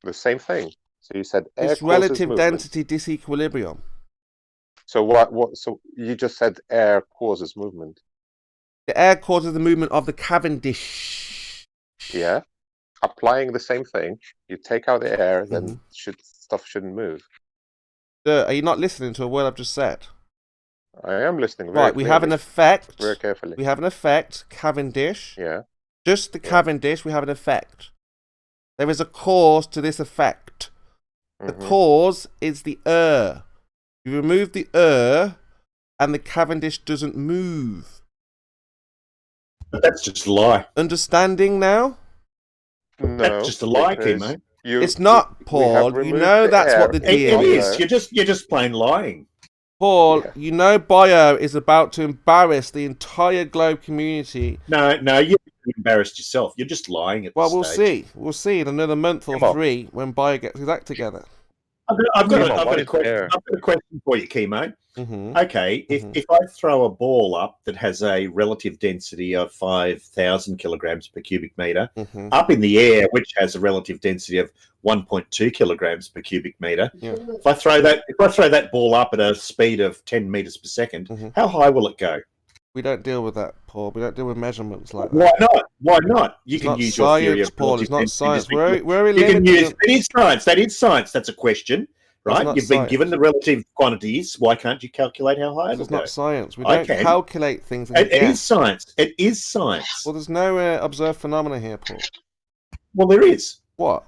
The same thing. So you said air It's causes relative movement. density disequilibrium. So what? So you just said air causes movement. The air causes the movement of the Cavendish. Yeah. Applying the same thing, you take out the air, then stuff shouldn't move. Are you not listening to a word I've just said? I am listening. Very Right, we have an effect. Very carefully. We have an effect, Cavendish. Yeah. Just the Cavendish, we have an effect. There is a cause to this effect. The cause is the air. You remove the air, and the Cavendish doesn't move. But that's just a lie. Understanding now? No, that's just a lie, Chemo. It's not, Paul. You know that's what the deal is. You're just plain lying. Paul, you know Bio is about to embarrass the entire globe community. No, you're embarrassed yourself. You're just lying at Well, this we'll stage. see. We'll see in another month or three when Bio gets his act together. I've got a question for you, Chemo. Okay, if I throw a ball up that has a relative density of 5,000 kilograms per cubic meter up in the air, which has a relative density of 1.2 kilograms per cubic meter, if I throw that ball up at a speed of 10 meters per second, how high will it go? We don't deal with that, Paul. We don't deal with measurements like that. Why not? Why not? You It's can not use your theory science, of Paul. relative It's not density science. distribution. We're You can limited. use. It is science. That is science. That's a question, right? not You've been science. given the relative quantities. Why can't you calculate how high it'll It's go? not science. We I don't can. calculate things. It is science. It is science. Well, there's no observed phenomena here, Paul. Well, there is. What?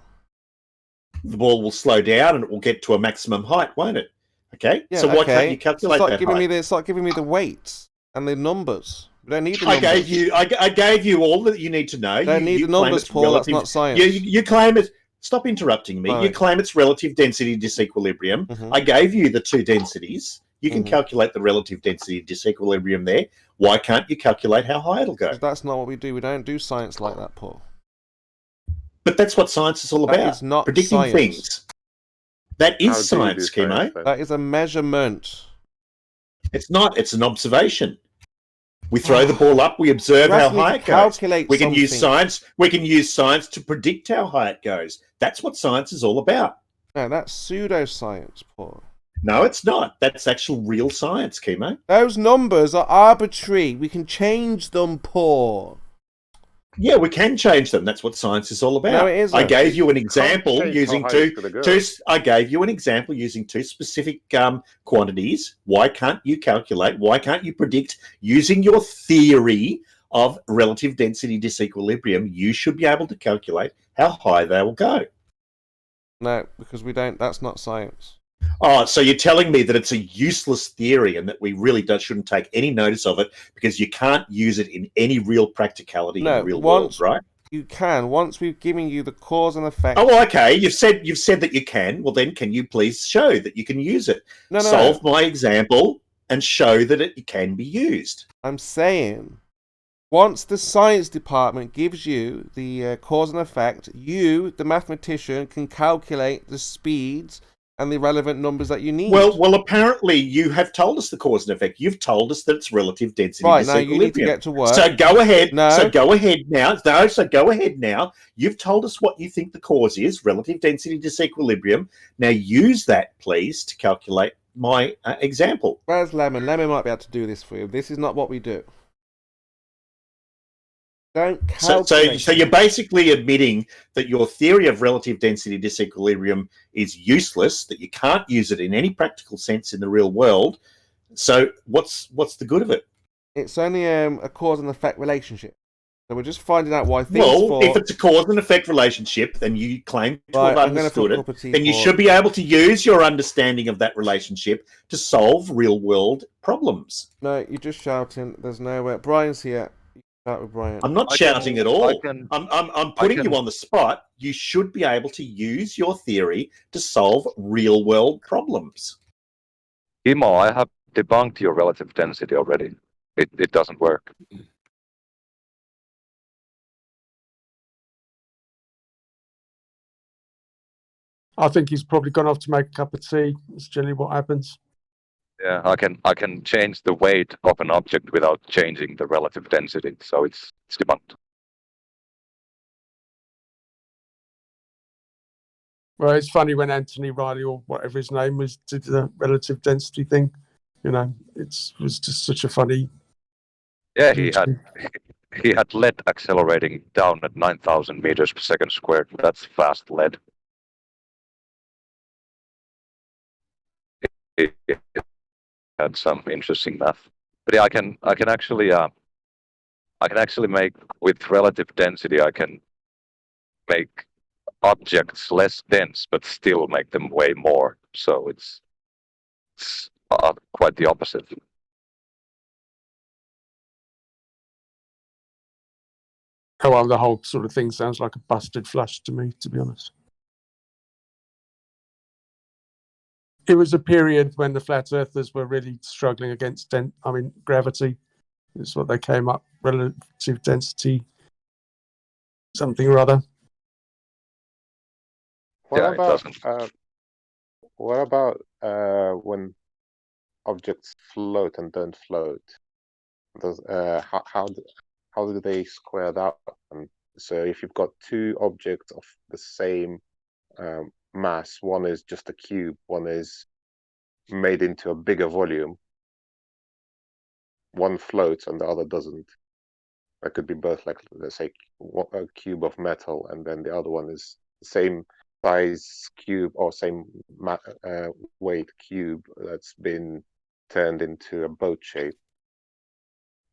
The ball will slow down and it will get to a maximum height, won't it? Okay. Yeah, so why okay. can't you calculate start that giving height? me start giving me the weights and the numbers. We don't need the I numbers. gave you all that you need to know. Don't need the numbers, Paul. That's not science. You claim it. Stop interrupting me. Right. You claim it's relative density disequilibrium. I gave you the two densities. You can calculate the relative density disequilibrium there. Why can't you calculate how high it'll go? That's not what we do. We don't do science like that, Paul. But that's what science is all about. That is not predicting science. things. That is science, Chemo. That is a measurement. It's not. It's an observation. We throw the ball up. We observe You're how asking me high to it goes. calculate We can use something. science. We can use science to predict how high it goes. That's what science is all about. No, that's pseudoscience, Paul. No, it's not. That's actual real science, Chemo. Those numbers are arbitrary. We can change them, Paul. Yeah, we can change them. That's what science is all about. No, it isn't. I gave you an example change using how high it's gonna go. I gave you an example using two specific quantities. Why can't you calculate? Why can't you predict using your theory of relative density disequilibrium? You should be able to calculate how high they will go. No, because we don't. That's not science. Oh, so you're telling me that it's a useless theory and that we really shouldn't take any notice of it because you can't use it in any real practicality in the real world, right? You can. Once we've given you the cause and effect. Oh, okay. You've said that you can. Well, then can you please show that you can use it? No. Solve my example and show that it can be used. I'm saying, once the science department gives you the cause and effect, you, the mathematician, can calculate the speeds and the relevant numbers that you need. Well, apparently you have told us the cause and effect. You've told us that it's relative density Right, disequilibrium. now you need to get to work. So go ahead. No. So go ahead now. No, so go ahead now. You've told us what you think the cause is, relative density disequilibrium. Now use that, please, to calculate my example. Where's Lemon? Lemon might be able to do this for you. This is not what we do. Don't calculate. So you're basically admitting that your theory of relative density disequilibrium is useless, that you can't use it in any practical sense in the real world. So what's the good of it? It's only a cause and effect relationship. So we're just finding out why things Well, if it's a cause and effect relationship, then you claim to have understood it, then you should be able to use your understanding of that relationship to solve real world problems. No, you're just shouting. There's nowhere. Brian's here. Shout with Brian. I'm not shouting at all. I'm putting you on the spot. You should be able to use your theory to solve real world problems. Imo, I have debunked your relative density already. It doesn't work. I think he's probably gone off to make a cup of tea. That's generally what happens. Yeah, I can change the weight of an object without changing the relative density, so it's debunked. Well, it's funny when Anthony Riley or whatever his name was did the relative density thing. You know, it was just such a funny. Yeah, he had lead accelerating down at 9,000 meters per second squared. That's fast lead. It had some interesting math, but yeah, I can actually make with relative density. I can make objects less dense, but still make them weigh more. So it's quite the opposite. Oh, well, the whole sort of thing sounds like a busted flush to me, to be honest. It was a period when the flat earthers were really struggling against gravity. It's what they came up, relative density, something or other. What about when objects float and don't float? How do they square that? So if you've got two objects of the same mass, one is just a cube, one is made into a bigger volume, one floats and the other doesn't. That could be both, like, let's say a cube of metal, and then the other one is the same size cube or same weight cube that's been turned into a boat shape.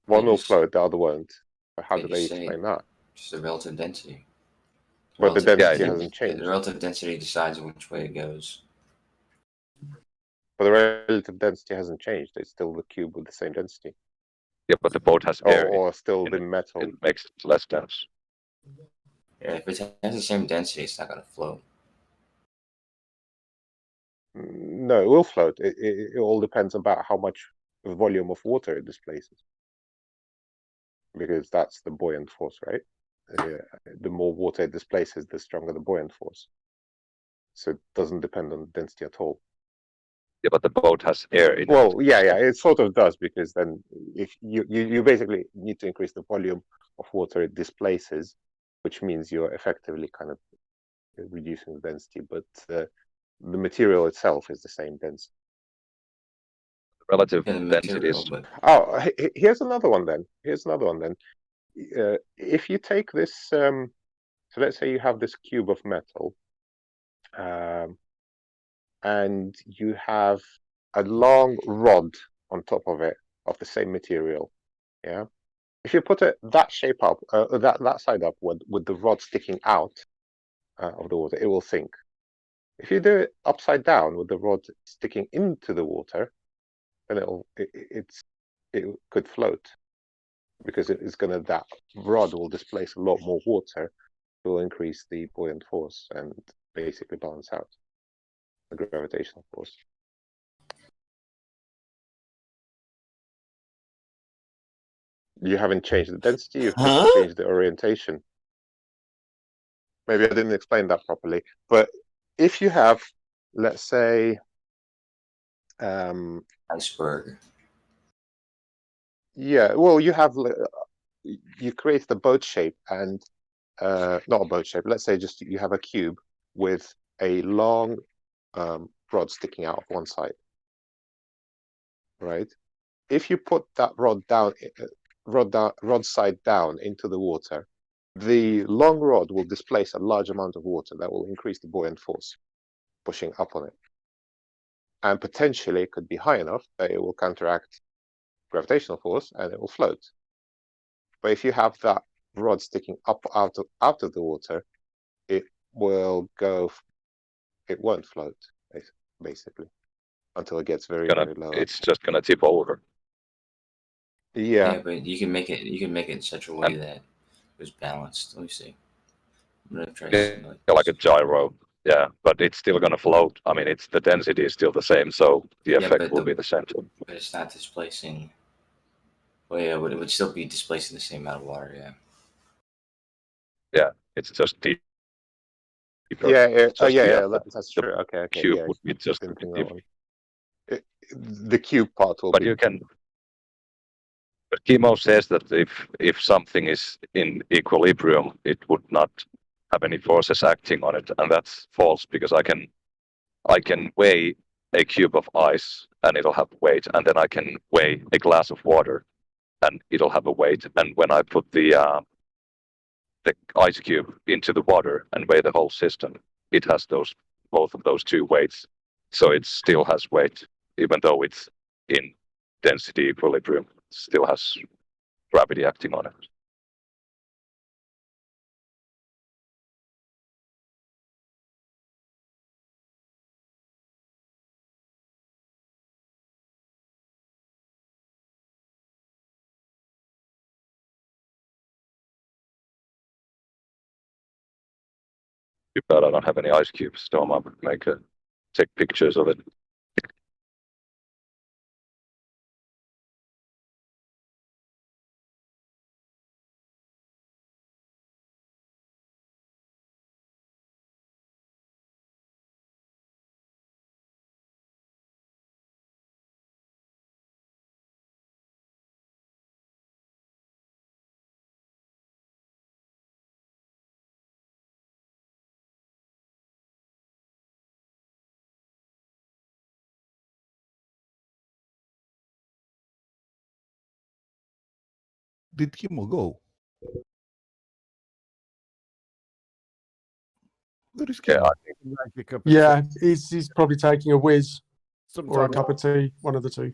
One will float, the other won't. How do they explain that? Just the relative density. But the density hasn't changed. The relative density decides which way it goes. But the relative density hasn't changed. It's still the cube with the same density. Yeah, but the boat has air. Or still the metal. It makes it less dense. Yeah, if it has the same density, it's not going to float. No, it will float. It all depends about how much volume of water it displaces. Because that's the buoyant force, right? The more water it displaces, the stronger the buoyant force. So it doesn't depend on density at all. Yeah, but the boat has air in it. Well, yeah, it sort of does, because then if you basically need to increase the volume of water it displaces, which means you're effectively kind of reducing the density, but the material itself is the same density. Relative material, densities. but Oh, here's another one then. If you take this, so let's say you have this cube of metal, and you have a long rod on top of it of the same material. Yeah. If you put it that shape up, that side up with the rod sticking out of the water, it will sink. If you do it upside down with the rod sticking into the water, then it could float, because that rod will displace a lot more water, will increase the buoyant force and basically balance out the gravitational force. You haven't changed the density, you've just changed the orientation. Maybe I didn't explain that properly, but if you have, let's say, iceberg. Yeah, well, you create the boat shape, and not a boat shape. Let's say just you have a cube with a long rod sticking out of one side, right? If you put that rod side down into the water, the long rod will displace a large amount of water that will increase the buoyant force pushing up on it, and potentially it could be high enough that it will counteract gravitational force and it will float. But if you have that rod sticking up out of the water, it won't float, basically, until it gets very low. It's just gonna tip over. Yeah. But you can make it in such a way that it's balanced. Let me see. I'm gonna try something like a gyro. Yeah, but it's still gonna float. I mean, the density is still the same, so the effect will be the same too. But it's not displacing. Well, yeah, but it would still be displacing the same amount of water. Yeah. Yeah, it's just deep. That's true. Okay. Cube Yeah, would be just the cube part will but be. You can. But Kimo says that if something is in equilibrium, it would not have any forces acting on it, and that's false, because I can weigh a cube of ice and it'll have weight, and then I can weigh a glass of water and it'll have a weight, and when I put the ice cube into the water and weigh the whole system, it has both of those two weights, so it still has weight, even though it's in density equilibrium. It still has gravity acting on it. Too bad I don't have any ice cubes, so I'm going to take pictures of it. Did Kimo go? Where is Kimo? Yeah, he's probably taking a whiz or a Sometimes- cup of tea, one of the two.